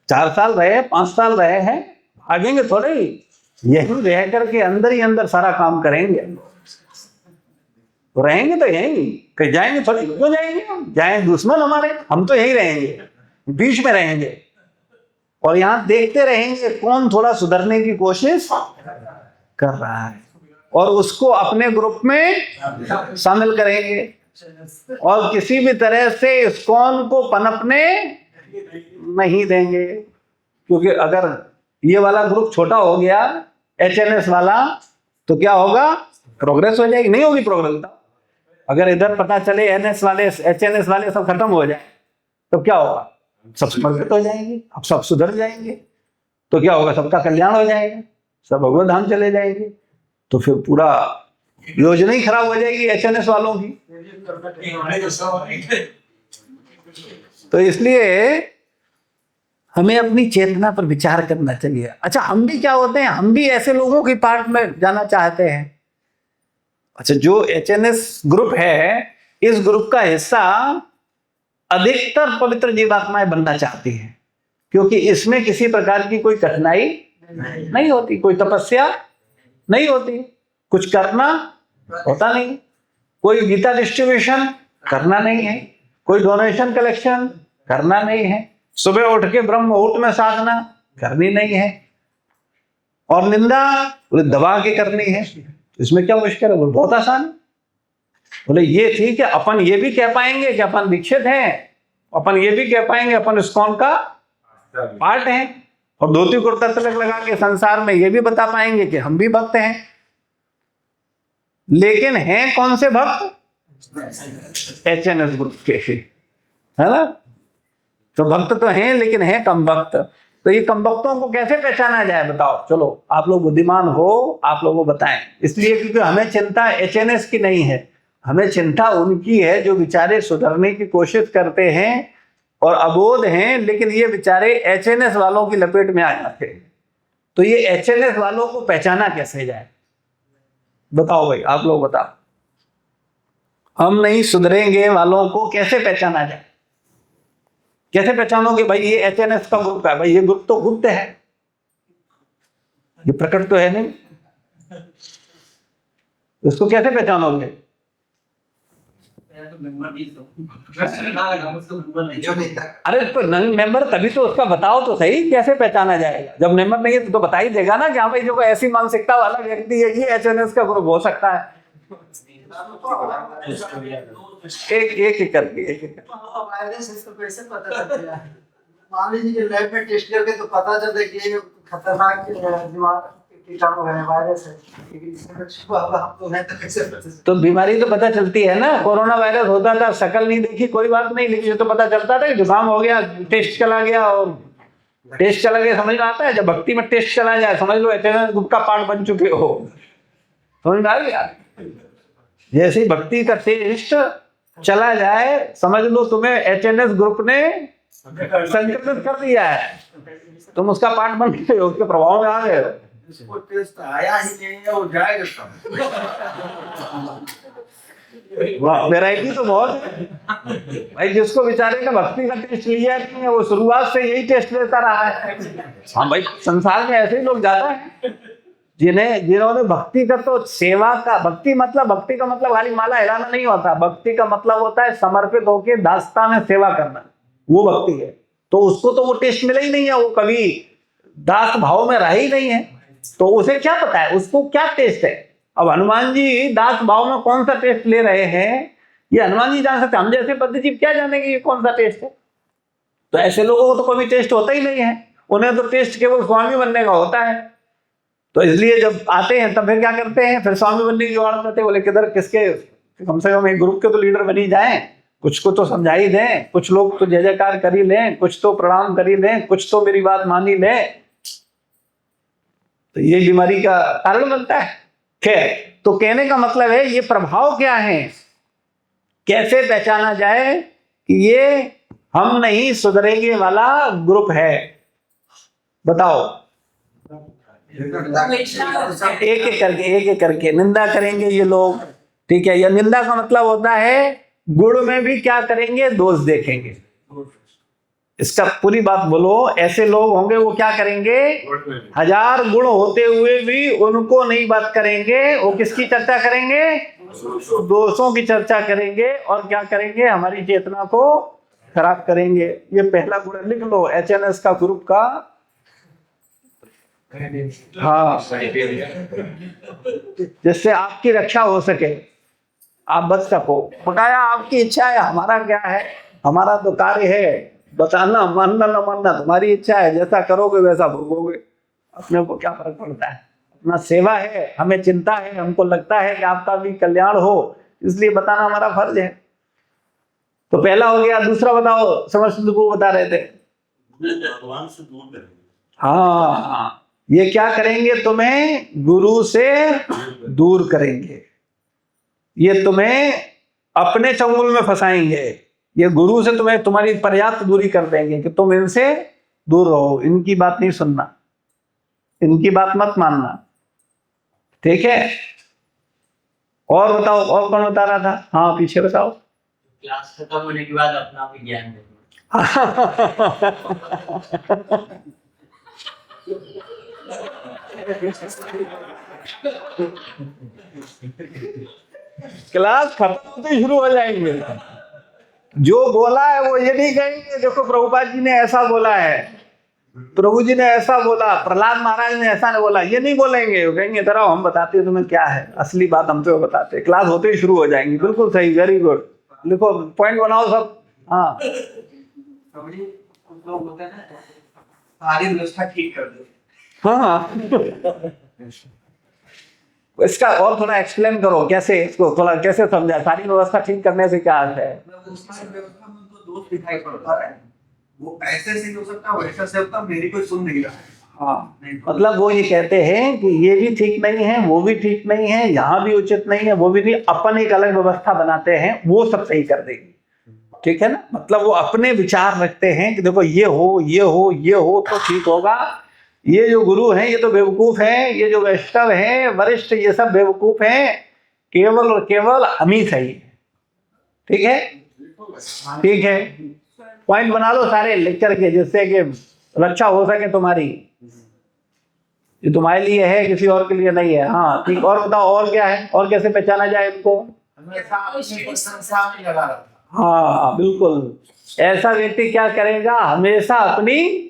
4 साल रहे, 5 साल रहे हैं, भागेंगे थोड़े ही। यही रह करके अंदर ही अंदर सारा काम करेंगे। तो रहेंगे तो यही, कहीं जाएंगे थोड़ी। क्यों जाएंगे? हम जाए दुश्मन हमारे, हम तो यही रहेंगे, बीच में रहेंगे और यहाँ देखते रहेंगे कौन थोड़ा सुधरने की कोशिश कर रहा है और उसको अपने ग्रुप में शामिल करेंगे। और किसी भी तरह से इस्कॉन को पनपने नहीं देंगे, क्योंकि अगर ये वाला ग्रुप छोटा हो गया एचएनएस वाला, तो क्या होगा? प्रोग्रेस हो जाएगी? नहीं होगी प्रोग्रेस। अगर इधर पता चले एनएस वाले एचएनएस वाले सब खत्म हो जाए तो क्या होगा? सब समर्पित हो जाएंगे, अब सब सुधर जाएंगे, तो क्या होगा? सबका कल्याण हो जाएगा, सब भगवत धाम चले जाएंगे। तो फिर पूरा योजना ही खराब हो जाएगी एचएनएस वालों की। तो इसलिए हमें अपनी चेतना पर विचार करना चाहिए। अच्छा, हम भी क्या होते हैं? हम भी ऐसे लोगों की पार्ट में जाना चाहते हैं। अच्छा, जो एचएनएस ग्रुप है, इस ग्रुप का हिस्सा अधिकतर पवित्र जीवात्माएं बनना चाहती हैं, क्योंकि इसमें किसी प्रकार की कोई कठिनाई नहीं होती, कोई तपस्या नहीं होती, कुछ करना होता नहीं, कोई गीता डिस्ट्रीब्यूशन करना नहीं है, कोई डोनेशन कलेक्शन करना नहीं है, सुबह उठ के ब्रह्म मुहूर्त में साधना करनी नहीं है, और निंदा दबा के करनी है। इसमें क्या मुश्किल है? बहुत आसान। बोले ये ठीक है, अपन ये भी कह पाएंगे कि अपन दीक्षित हैं, अपन ये भी कह पाएंगे अपन इस्कॉन का पार्ट हैं, और धोती कुर्ता तिलक लगा के संसार में ये भी बता पाएंगे कि हम भी भक्त हैं। लेकिन हैं कौन से भक्त? एचएनएस ग्रुप के, है ना? तो भक्त तो हैं, लेकिन हैं कम भक्त। तो ये कम भक्तों को कैसे पहचाना जाए? बताओ। चलो, आप लोग बुद्धिमान हो, आप लोगों को बताएं। इसलिए क्योंकि हमें चिंता एचएनएस की नहीं है, हमें चिंता उनकी है जो बेचारे सुधरने की कोशिश करते हैं और अबोध हैं, लेकिन ये बेचारे एचएनएस वालों की लपेट में आ जाते हैं। तो ये एचएनएस वालों को पहचाना कैसे जाए? बताओ भाई, आप लोग बताओ। हम नहीं सुधरेंगे वालों को कैसे पहचाना जाए? कैसे पहचानोगे? भाई ये एचएनएस का ग्रुप है, भाई ये ग्रुप तो गुप्त है, ये प्रकट तो है नहीं, इसको कैसे पहचानोगे? अरे तो नन मेंबर तभी तो उसका बताओ तो सही, कैसे पहचाना जाएगा? जब मेंबर नहीं है तो बता ही देगा ना कि हाँ भाई जो ऐसी मानसिकता वाला व्यक्ति है, ये एचएनएस का ग्रुप हो सकता है। एक करके मान लीजिए लैब में टेस्ट करके तो पता चलता है कि ये खतरनाक दिमाग कीटाणु है, वायरस है। तो बीमारी तो पता चलती है ना। कोरोना वायरस होता था, शक्ल नहीं देखी कोई बात नहीं, लेकिन ये तो पता चलता था कि जुकाम हो गया, टेस्ट चला गया, और टेस्ट चला गया समझ में आता है। जब भक्ति में टेस्ट चला जाए समझ लो एचएनएस ग्रुप का पार्ट बन चुके हो। समझ में आ गया? जैसे ही भक्ति का टेस्ट चला जाए समझ लो तुम्हें एचएनएस ग्रुप ने संक्रमित कर दिया है, तुम उसका पार्ट बन गए हो, उसके प्रभाव में आ गए हो। इसको टेस्ट आया ही नहीं है, वो जाएगा कब? वैरायटी तो बहुत है भाई। जिसको बेचारे ने भक्ति का टेस्ट लिया नहीं है, वो शुरुआत से यही टेस्ट लेता रहा है। हाँ भाई, संसार में ऐसे ही लोग ज्यादा हैं। जिन्होंने भक्ति का तो सेवा का भक्ति का मतलब खाली माला हिलाना नहीं होता। भक्ति का मतलब होता है समर्पित होकर दासता में सेवा करना, वो भक्ति है। तो उसको तो वो टेस्ट मिला ही नहीं है, वो कभी दास भाव में रहा ही नहीं है, तो उसे क्या पता है उसको क्या टेस्ट है। अब हनुमान जी दास भाव में कौन सा टेस्ट ले रहे हैं ये हनुमान जी जान सकते, हम जैसे पद्धति क्या जानेंगे ये कौन सा टेस्ट है। तो ऐसे लोगों को तो कभी टेस्ट होता ही नहीं है, उन्हें तो टेस्ट केवल स्वामी बनने का होता है। तो इसलिए जब आते हैं तब फिर क्या करते हैं, फिर स्वामी बनने की जुगाड़ करते हैं। बोले किधर किसके, कम से कम एक ग्रुप के तो लीडर बन ही जाएं, कुछ को तो समझा ही दें, कुछ लोग तो जय जयकार कर ही लें, कुछ तो प्रणाम कर ही लें, कुछ तो मेरी बात मान ही लें। तो ये बीमारी का कारण बनता है। खैर, तो कहने का मतलब है ये प्रभाव क्या है, कैसे पहचाना जाए कि ये हम नहीं सुधरेंगे वाला ग्रुप है, बताओ। एक एक करके निंदा करेंगे ये लोग, ठीक है। या निंदा का मतलब होता है गुण में भी क्या करेंगे, दोष देखेंगे। इसका पूरी बात बोलो। ऐसे लोग होंगे वो क्या करेंगे, 1000 गुण होते हुए भी उनको नहीं बात करेंगे, वो किसकी चर्चा करेंगे, दोषों की चर्चा करेंगे, और क्या करेंगे, हमारी चेतना को खराब करेंगे। ये पहला गुण लिख लो HNS का ग्रुप का। हाँ, जिससे आपकी रक्षा हो सके, आप बच सको। बकाया आपकी इच्छा है, हमारा क्या है, हमारा तो कार्य है बताना, मानना न मानना तुम्हारी इच्छा है, जैसा करोगे वैसा भोगोगे, अपने को क्या फर्क पड़ता है। अपना सेवा है, हमें चिंता है, हमको लगता है कि आपका भी कल्याण हो, इसलिए बताना हमारा फर्ज है। तो पहला हो गया। दूसरा बताओ, समस्त को बता रहे थे। भगवान से दूर करेंगे। हाँ, ये क्या करेंगे, तुम्हें गुरु से दूर करेंगे, ये तुम्हें अपने चंगुल में फंसाएंगे, ये गुरु से तुम्हें तुम्हारी पर्याप्त दूरी कर देंगे कि तुम इनसे दूर रहो, इनकी बात नहीं सुनना, इनकी बात मत मानना, ठीक है। और बताओ, और कौन बता रहा था, हाँ पीछे बताओ। क्लास खत्म होने के बाद अपना भी ज्ञान देना। क्लास खत्म होते ही शुरू हो जाएंगे। जो बोला है वो ये नहीं कहेंगे देखो प्रभुपाद जी ने ऐसा बोला है, प्रभु जी ने ऐसा बोला, प्रहलाद महाराज ने ऐसा नहीं बोला, ये नहीं बोलेंगे। वो कहेंगे तरह हम बताते हैं तुम्हें क्या है, असली बात हम तो बताते हैं। क्लास होते ही शुरू हो जाएंगी। बिल्कुल सही, वेरी गुड, लिखो पॉइंट बनाओ सब। हाँ, लोग होते हैं ना, सारी व्यवस्था ठीक कर दो। हाँ इसका और थोड़ा एक्सप्लेन करो, कैसे इसको थोड़ा कैसे समझा, सारी व्यवस्था ठीक करने से क्या अर्थ है। व्यवस्था में उनको दोष दिखाई पड़ता है, वो ऐसे से हो सकता है, वैसा से होता, मेरी कोई सुन नहीं रहा है। हाँ, मतलब वो ये कहते हैं कि ये भी ठीक नहीं है, वो भी ठीक नहीं है, यहाँ भी उचित नहीं है, वो भी नहीं, अपन एक अलग व्यवस्था बनाते हैं, वो सब सही कर देगी, ठीक है ना। मतलब वो अपने विचार रखते हैं कि देखो ये हो ये हो ये हो तो ठीक होगा। ये जो गुरु हैं ये तो बेवकूफ हैं, ये जो वैष्णव हैं वरिष्ठ ये सब बेवकूफ हैं, केवल और केवल हम ही सही है, ठीक है, ठीक है। पॉइंट बना लो सारे लेक्चर के, जिससे कि रक्षा हो सके तुम्हारी। ये तुम्हारे लिए है, किसी और के लिए नहीं है। हाँ ठीक, और बताओ और क्या है, और कैसे पहचाना जाए इनको। हाँ बिल्कुल, ऐसा व्यक्ति क्या करेगा, हमेशा अपनी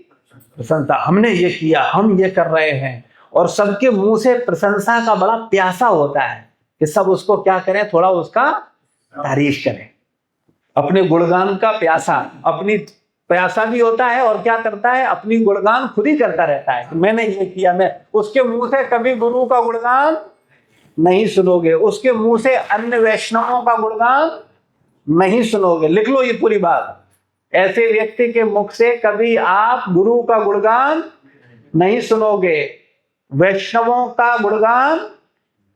प्रशंसा, हमने ये किया, हम ये कर रहे हैं, और सबके मुंह से प्रशंसा का बड़ा प्यासा होता है कि सब उसको क्या करें, थोड़ा उसका तारीफ करें, अपने गुणगान का प्यासा, अपनी प्यासा भी होता है, और क्या करता है, अपनी गुणगान खुद ही करता रहता है कि मैंने ये किया। मैं उसके मुंह से कभी गुरु का गुणगान नहीं सुनोगे, उसके मुंह से अन्य वैष्णवों का गुणगान नहीं सुनोगे। लिख लो ये पूरी बात, ऐसे व्यक्ति के मुख से कभी आप गुरु का गुणगान नहीं सुनोगे, वैष्णवों का गुणगान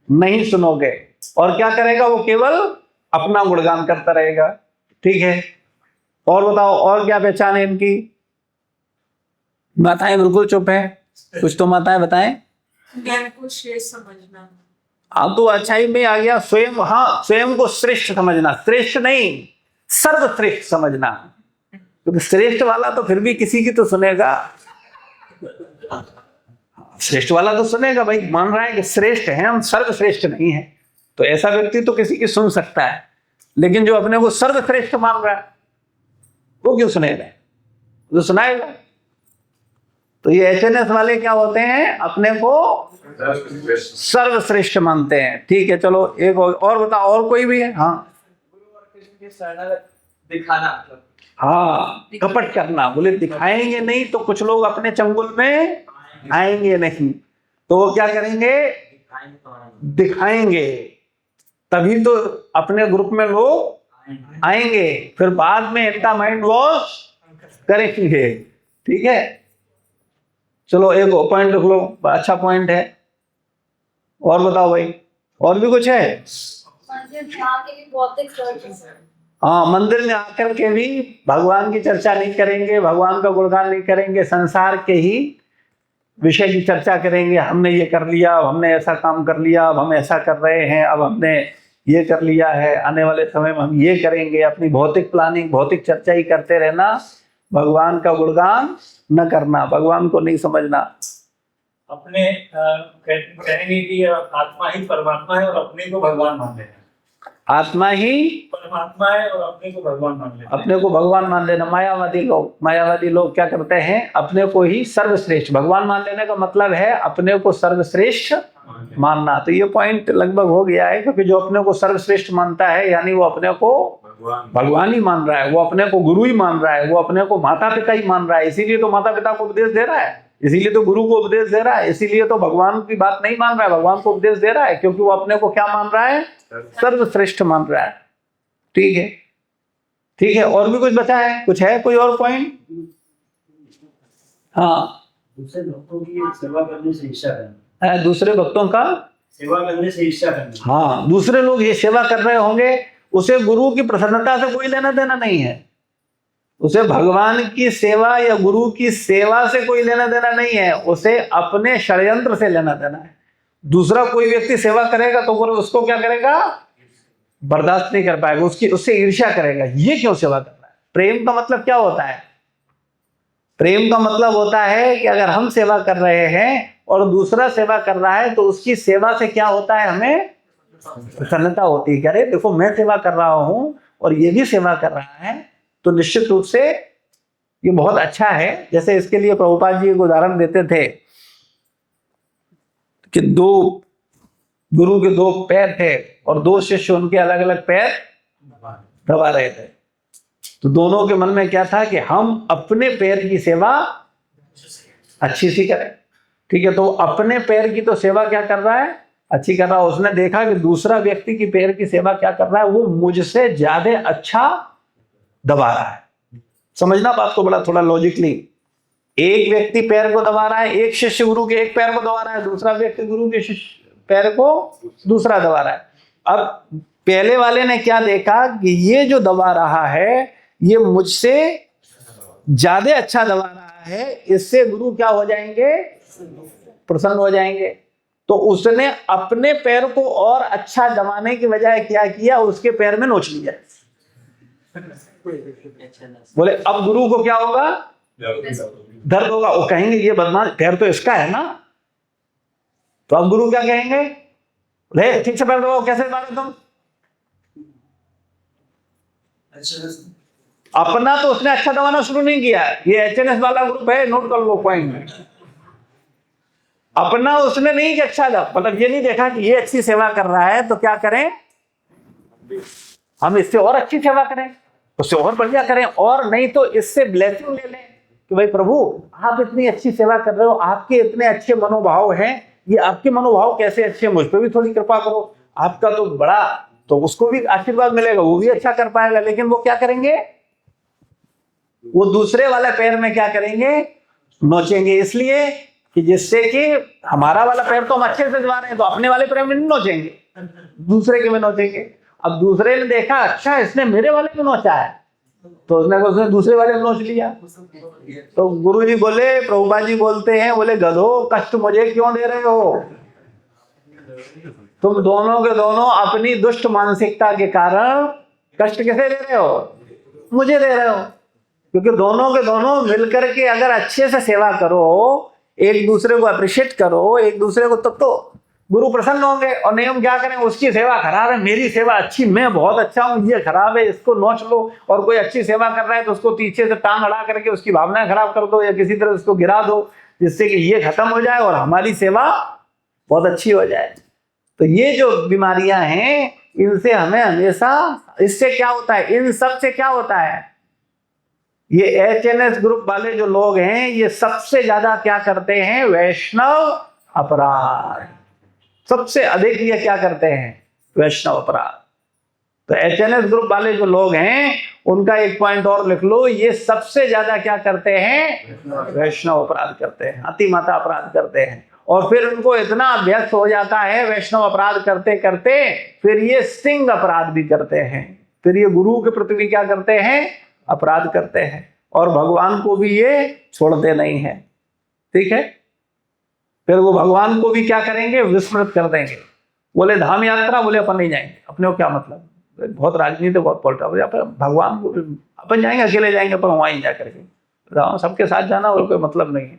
नहीं सुनोगे, और क्या करेगा वो, केवल अपना गुणगान करता रहेगा, ठीक है। और बताओ और क्या पहचान है इनकी। माताएं बिल्कुल चुप है, कुछ तो माताएं बताएं। ज्ञान को श्रेष्ठ समझना। हाँ तो अच्छाई में आ गया स्वयं, हाँ स्वयं को श्रेष्ठ समझना, श्रेष्ठ नहीं सर्वश्रेष्ठ समझना, क्योंकि श्रेष्ठ वाला तो फिर भी किसी की तो सुनेगा, श्रेष्ठ वाला तो सुनेगा भाई, मान रहा है कि श्रेष्ठ है, हम सर्वश्रेष्ठ नहीं है, तो ऐसा व्यक्ति तो किसी की सुन सकता है। लेकिन जो अपने को सर्वश्रेष्ठ मान रहा है वो क्यों सुनेगा? जो सुनाएगा। तो ये एचएनएस वाले क्या होते हैं, अपने को सर्वश्रेष्ठ मानते हैं। ठीक है, चलो एक और बताओ, और कोई भी है? हाँ दिखाना, हाँ, कपट करना। बोले दिखाएंगे नहीं तो कुछ लोग अपने चंगुल में आएंगे नहीं, तो वो क्या करेंगे, दिखाएंगे, तभी तो अपने ग्रुप में लोग आएंगे, फिर बाद में इनका माइंड वॉश करेंगे। ठीक है, चलो एक पॉइंट लिख लो, अच्छा पॉइंट है। और बताओ भाई, और भी कुछ है? हाँ, मंदिर में आकर के भी भगवान की चर्चा नहीं करेंगे, भगवान का गुणगान नहीं करेंगे, संसार के ही विषय की चर्चा करेंगे। हमने ये कर लिया, अब हमने ऐसा काम कर लिया, अब हम ऐसा कर रहे हैं, अब हमने ये कर लिया है, आने वाले समय में हम ये करेंगे। अपनी भौतिक प्लानिंग, भौतिक चर्चा ही करते रहना, भगवान का गुणगान न करना, भगवान को नहीं समझना। अपने कहेंगे कि आत्मा ही परमात्मा है और अपने को भगवान मान लेना। आत्मा ही परमात्मा है और अपने को भगवान मान लेना। अपने को भगवान मान लेना। मायावादी लोग क्या करते हैं, अपने को ही सर्वश्रेष्ठ। भगवान मान लेने का मतलब है अपने को सर्वश्रेष्ठ मानना। तो ये पॉइंट लगभग हो गया है, क्योंकि जो अपने को सर्वश्रेष्ठ मानता है यानी वो अपने को भगवान ही मान रहा है, वो अपने को गुरु ही मान रहा है, वो अपने को माता पिता ही मान रहा है। इसीलिए तो माता पिता को उपदेश दे रहा है, इसीलिए तो गुरु को उपदेश दे रहा है, इसीलिए तो भगवान की बात नहीं मान रहा है, भगवान को उपदेश दे रहा है, क्योंकि वो अपने को क्या मान रहा है, सर्वश्रेष्ठ मान रहा है। ठीक है, ठीक है, और भी कुछ बचा है? कुछ है कोई और पॉइंट? हाँ, दूसरे भक्तों की सेवा करने से ईर्ष्या करना, दूसरे भक्तों का सेवा करने से ईर्ष्या करना। हाँ, दूसरे लोग ये सेवा कर रहे होंगे, उसे गुरु की प्रसन्नता से कोई लेना देना नहीं है, उसे भगवान की सेवा या गुरु की सेवा से कोई लेना देना नहीं है, उसे अपने षड्यंत्र से लेना देना है। दूसरा कोई व्यक्ति सेवा करेगा तो उसको क्या करेगा, बर्दाश्त नहीं कर पाएगा, उससे ईर्ष्या करेगा। ये क्यों सेवा कर रहा है? प्रेम का मतलब क्या होता है? प्रेम का मतलब होता है कि अगर हम सेवा कर रहे हैं और दूसरा सेवा कर रहा है तो उसकी सेवा से क्या होता है, हमें प्रसन्नता होती है। अरे देखो, मैं सेवा कर रहा हूं और ये भी सेवा कर रहा है, तो निश्चित रूप से ये बहुत अच्छा है। जैसे इसके लिए प्रभुपाद जी एक उदाहरण देते थे कि गुरु के दो पैर थे और दो शिष्य उनके अलग अलग पैर दबा रहे थे, तो दोनों के मन में क्या था कि हम अपने पैर की सेवा अच्छी सी करें। ठीक है, तो अपने पैर की तो सेवा क्या कर रहा है, अच्छी कर रहा है। उसने देखा कि दूसरा व्यक्ति की पैर की सेवा क्या कर रहा है, वो मुझसे ज्यादा अच्छा दबा रहा है। समझना बात को बड़ा थोड़ा लॉजिकली। एक व्यक्ति पैर को दबा रहा है, एक शिष्य गुरु के एक पैर को दबा रहा है, दूसरा व्यक्ति गुरु के शिष्य पैर को दूसरा दबा रहा है। अब पहले वाले ने क्या देखा कि ये जो दबा रहा है ये मुझसे ज्यादा अच्छा दबा रहा है, इससे गुरु क्या हो जाएंगे, प्रसन्न हो जाएंगे। तो उसने अपने पैर को और अच्छा दबाने की बजाय क्या किया, उसके पैर में नोच लिया। बोले अब गुरु को क्या होगा, दर्द होगा। वो कहेंगे ये बदमाश पैर तो इसका है ना, तो अब गुरु क्या कहेंगे, बोले ठीक से पैर दबाओ। कैसे दबाओ तुम? अपना तो उसने अच्छा दबाना शुरू नहीं किया। ये एचएनएस वाला ग्रुप है, नोट कर लो पॉइंट में। अपना उसने नहीं कि अच्छा दब, मतलब ये नहीं देखा कि ये अच्छी सेवा कर रहा है तो क्या करें, हम इससे और अच्छी सेवा करें, उससे और बढ़िया करें, और नहीं तो इससे ब्लेसिंग ले लें कि भाई प्रभु आप इतनी अच्छी सेवा कर रहे हो, आपके इतने अच्छे मनोभाव हैं, ये आपके मनोभाव कैसे अच्छे, मुझ पर भी थोड़ी कृपा करो। आपका तो बड़ा, तो उसको भी आशीर्वाद मिलेगा, वो भी अच्छा कर पाएगा। लेकिन वो क्या करेंगे, वो दूसरे वाला पैर में क्या करेंगे, नोचेंगे। इसलिए कि जिससे कि हमारा वाला पैर तो हम अच्छे से दबा रहे हैं, तो अपने वाले पैर में नहीं नोचेंगे, दूसरे के में नोचेंगे। अब दूसरे ने देखा अच्छा इसने मेरे वाले में नोचा है, तो उसने दूसरे वाले में नोच लिया। तो गुरु जी बोले, प्रभुपाद जी बोलते हैं, बोले गधो कष्ट मुझे क्यों दे रहे हो, तुम दोनों के दोनों अपनी दुष्ट मानसिकता के कारण कष्ट कैसे दे रहे हो, मुझे दे रहे हो। क्योंकि दोनों के दोनों मिलकर के अगर अच्छे से सेवा करो, एक दूसरे को अप्रिशिएट करो, एक दूसरे को, तब तो गुरु प्रसन्न होंगे। और नहीं हम क्या करें, उसकी सेवा खराब है, मेरी सेवा अच्छी, मैं बहुत अच्छा हूँ, ये खराब है, इसको नोच लो। और कोई अच्छी सेवा कर रहा है तो उसको पीछे से टांग अड़ा करके उसकी भावनाएं खराब कर दो या किसी तरह उसको गिरा दो, जिससे कि ये खत्म हो जाए और हमारी सेवा बहुत अच्छी हो जाए। तो ये जो बीमारियां हैं, इनसे हमें हमेशा, इससे क्या होता है, इन सब से क्या होता है, ये एचएनएस ग्रुप वाले जो लोग हैं, ये सबसे ज्यादा क्या करते हैं, वैष्णव अपराध। सबसे अधिक ये क्या करते हैं, वैष्णव अपराध। तो एचएनएस ग्रुप वाले जो लोग हैं, उनका एक पॉइंट और लिख लो, ये सबसे ज्यादा क्या करते हैं, वैष्णव अपराध करते हैं, अतिमात्रा अपराध करते हैं। और फिर उनको इतना अभ्यस्त हो जाता है वैष्णव अपराध करते करते, फिर ये सिंह अपराध भी करते हैं, फिर ये गुरु के प्रति भी क्या करते हैं, अपराध करते हैं। और भगवान को भी ये छोड़ते नहीं है, ठीक है। फिर वो भगवान को भी क्या करेंगे, विस्मृत कर देंगे। बोले धाम यात्रा, बोले अपन नहीं जाएंगे, अपने को क्या मतलब, बहुत राजनीति, बहुत पलटा, बोले भगवान को अपन जाएंगे, अकेले जाएंगे, अपन वहीं जा करके, सबके साथ जाना और कोई मतलब नहीं है,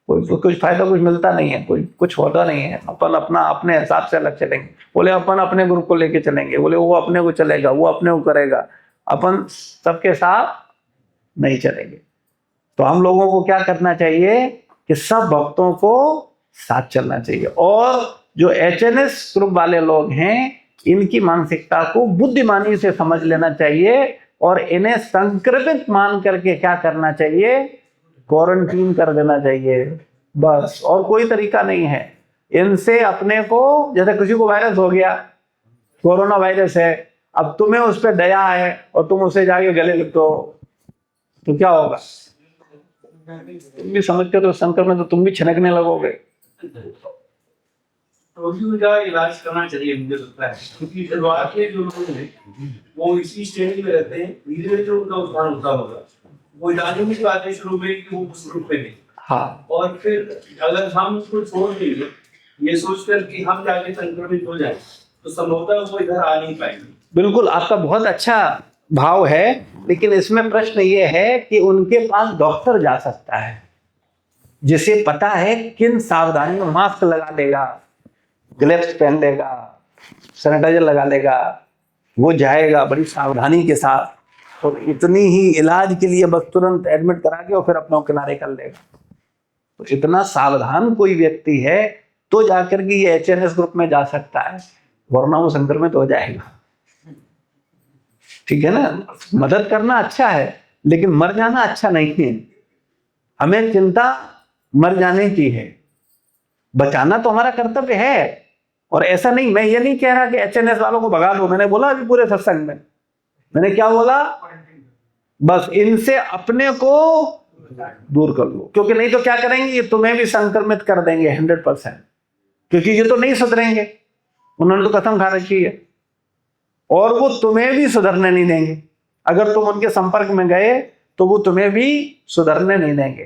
कोई कुछ फायदा कुछ मिलता नहीं है, कोई कुछ होता नहीं है, अपन अपना अपने हिसाब से अलग चलेंगे। बोले अपन अपने ग्रुप को लेके चलेंगे, बोले वो अपने को चलेगा, वो अपने को करेगा, अपन सबके साथ नहीं चलेंगे। तो हम लोगों को क्या करना चाहिए कि सब भक्तों को साथ चलना चाहिए। और जो एचएनएस ग्रुप वाले लोग हैं, इनकी मानसिकता को बुद्धिमानी से समझ लेना चाहिए और इन्हें संक्रमित मान करके क्या करना चाहिए, क्वारंटीन कर देना चाहिए, बस। और कोई तरीका नहीं है। इनसे अपने को, जैसे किसी को वायरस हो गया, कोरोना वायरस है, अब तुम्हें उस पर दया है और तुम उसे जाके गले लिख दो, तो क्या होगा, तुम भी समझते हो संक्रमण, तो तुम भी छिनकने लगोगे। रोगियों का इलाज करना चाहिए, मुझे लगता है, क्योंकि शुरुआत के जो लोग हैं वो इसी स्टेज में रहते हैं, धीरे धीरे जो उनका उत्थान होता होगा, वो इलाजों में आते शुरू में कि वो उस ग्रुप में नहीं। हाँ, और फिर अगर हम उसको छोड़ देंगे ये सोचकर कि हम जाके संक्रमित हो जाए, तो संभवतः वो इधर आ नहीं पाएंगे। बिल्कुल, आपका बहुत अच्छा भाव है, लेकिन इसमें प्रश्न ये है कि उनके पास डॉक्टर जा सकता है, जिसे पता है किन सावधानियों, मास्क लगा लेगा, ग्लव्स पहन लेगा, सैनिटाइजर लगा लेगा, वो जाएगा बड़ी सावधानी के साथ और इतनी ही इलाज के लिए बस तुरंत एडमिट करा के और फिर अपना किनारे कर लेगा। तो इतना सावधान कोई व्यक्ति है तो जाकर के ये एचएनएस ग्रुप में जा सकता है, वरना वो संक्रमित हो जाएगा। ठीक है ना, मदद करना अच्छा है, लेकिन मर जाना अच्छा नहीं है। हमें चिंता मर जाने की है, बचाना तो हमारा कर्तव्य है। और ऐसा नहीं, मैं ये नहीं कह रहा कि एचएनएस वालों को भगा लो, मैंने बोला अभी पूरे सत्संग में, मैंने क्या बोला, बस इनसे अपने को दूर कर लो, क्योंकि नहीं तो क्या करेंगे, ये तुम्हें भी संक्रमित कर देंगे 100%, क्योंकि ये तो नहीं सुधरेंगे, उन्होंने तो कसम खा रखी है, और वो तुम्हें भी सुधरने नहीं देंगे। अगर तुम उनके संपर्क में गए तो वो तुम्हें भी सुधरने नहीं देंगे।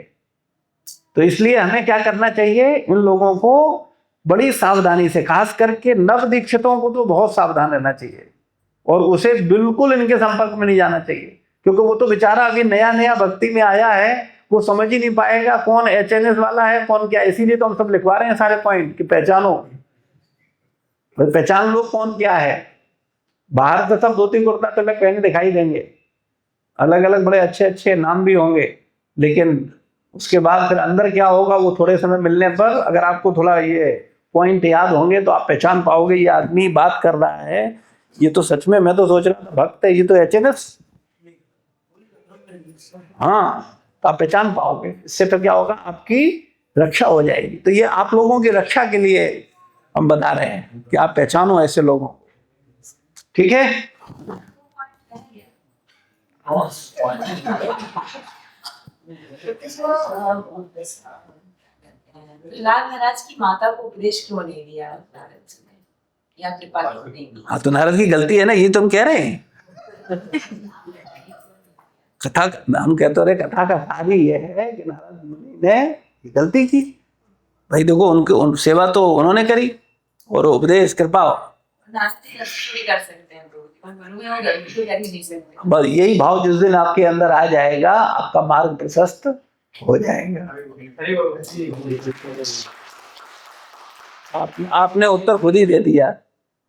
तो इसलिए हमें क्या करना चाहिए, इन लोगों को बड़ी सावधानी से, खास करके नव दीक्षितों को तो बहुत सावधान रहना चाहिए और उसे बिल्कुल इनके संपर्क में नहीं जाना चाहिए, क्योंकि वो तो बेचारा अभी नया नया भक्ति में आया है, वो समझ ही नहीं पाएगा कौन एचएनएस वाला है कौन क्या। इसीलिए तो हम सब लिखवा रहे हैं सारे पॉइंट कि पहचानो, पहचान लो कौन क्या है। बाहर से सब धोती कुर्ता तो पहने दिखाई देंगे, अलग अलग बड़े अच्छे अच्छे नाम भी होंगे, लेकिन उसके बाद फिर अंदर क्या होगा वो थोड़े समय मिलने पर अगर आपको थोड़ा ये पॉइंट याद होंगे तो आप पहचान पाओगे ये आदमी बात कर रहा है, ये तो सच में, मैं तो सोच रहा था भक्त है, ये तो एचएनएस, हाँ, तो आप पहचान पाओगे। इससे फिर क्या होगा, आपकी रक्षा हो जाएगी। तो ये आप लोगों की रक्षा के लिए हम बता रहे हैं कि आप पहचानो ऐसे लोगों को, ठीक है। प्रहलाद महाराज की माता को उपदेश क्यों नहीं दिया नारद जी ने, या कृपा क्यों नहीं की? हाँ, तो नारद की गलती है ना, ये तुम कह रहे हैं। कथा, हम कहते रहे कथा का सार ही ये है कि नारद मुनि ने गलती की। भाई देखो, उन सेवा तो उन्होंने करी और उपदेश कृपा नारद जी गलती कर सकते हैं, गुरु में वो गलती तो कर ही नहीं सकते। बस यही भाव जिस दिन आपके अंदर आ जाएगा, आपका मार्ग प्रशस्त हो जाएगा। आपने उत्तर खुद ही दे दिया।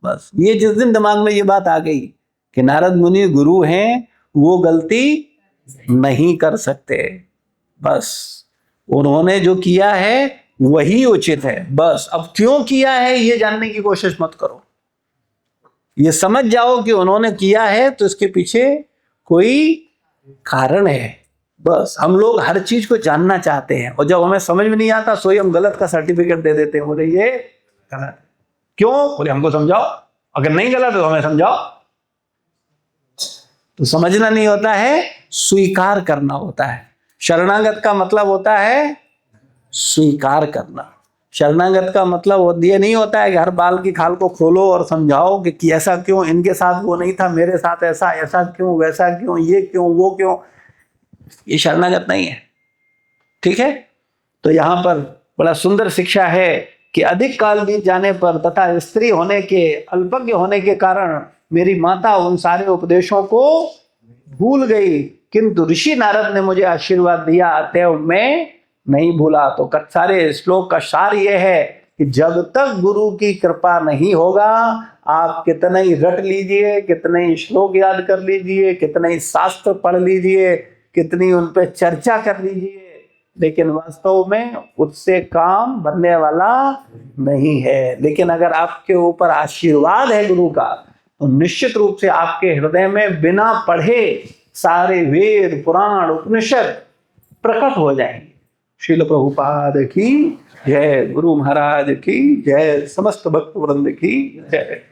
बस ये जिस दिन दिमाग में ये बात आ गई कि नारद मुनि गुरु हैं, वो गलती नहीं कर सकते, बस उन्होंने जो किया है वही उचित है। बस अब क्यों किया है ये जानने की कोशिश मत करो, ये समझ जाओ कि उन्होंने किया है तो इसके पीछे कोई कारण है। बस हम लोग हर चीज को जानना चाहते हैं और जब हमें समझ में नहीं आता सोई हम गलत का सर्टिफिकेट दे देते हैं, बोले ये गलत है। क्यों? बोले हमको समझाओ, अगर नहीं गलत है तो हमें समझाओ। तो समझना नहीं होता है, स्वीकार करना होता है। शरणागत का मतलब होता है स्वीकार करना। शरणागत का मतलब ये नहीं होता है कि हर बाल की खाल को खोलो और समझाओ कि ऐसा क्यों, इनके साथ वो नहीं था, मेरे साथ ऐसा, ऐसा क्यों, वैसा क्यों, ये क्यों, वो क्यों। ये शरणागत नहीं है, ठीक है। तो यहां पर बड़ा सुंदर शिक्षा है कि अधिक काल बीत जाने पर तथा स्त्री होने के, अल्पज्ञ होने के कारण मेरी माता उन सारे उपदेशों को भूल गई, किंतु ऋषि नारद ने मुझे आशीर्वाद दिया, अतएव मैं नहीं भूला। तो सारे श्लोक का सार यह है कि जब तक गुरु की कृपा नहीं होगा, आप कितने ही रट लीजिए, कितने ही श्लोक याद कर लीजिए, कितने ही शास्त्र पढ़ लीजिए, कितनी उन पर चर्चा कर लीजिए, लेकिन वास्तव में उससे काम बनने वाला नहीं है। लेकिन अगर आपके ऊपर आशीर्वाद है गुरु का, तो निश्चित रूप से आपके हृदय में बिना पढ़े सारे वेद, पुराण, उपनिषद प्रकट हो जाएंगे। श्रील प्रभुपाद की जय, गुरु महाराज की जय, समस्त भक्त वृंद की जय।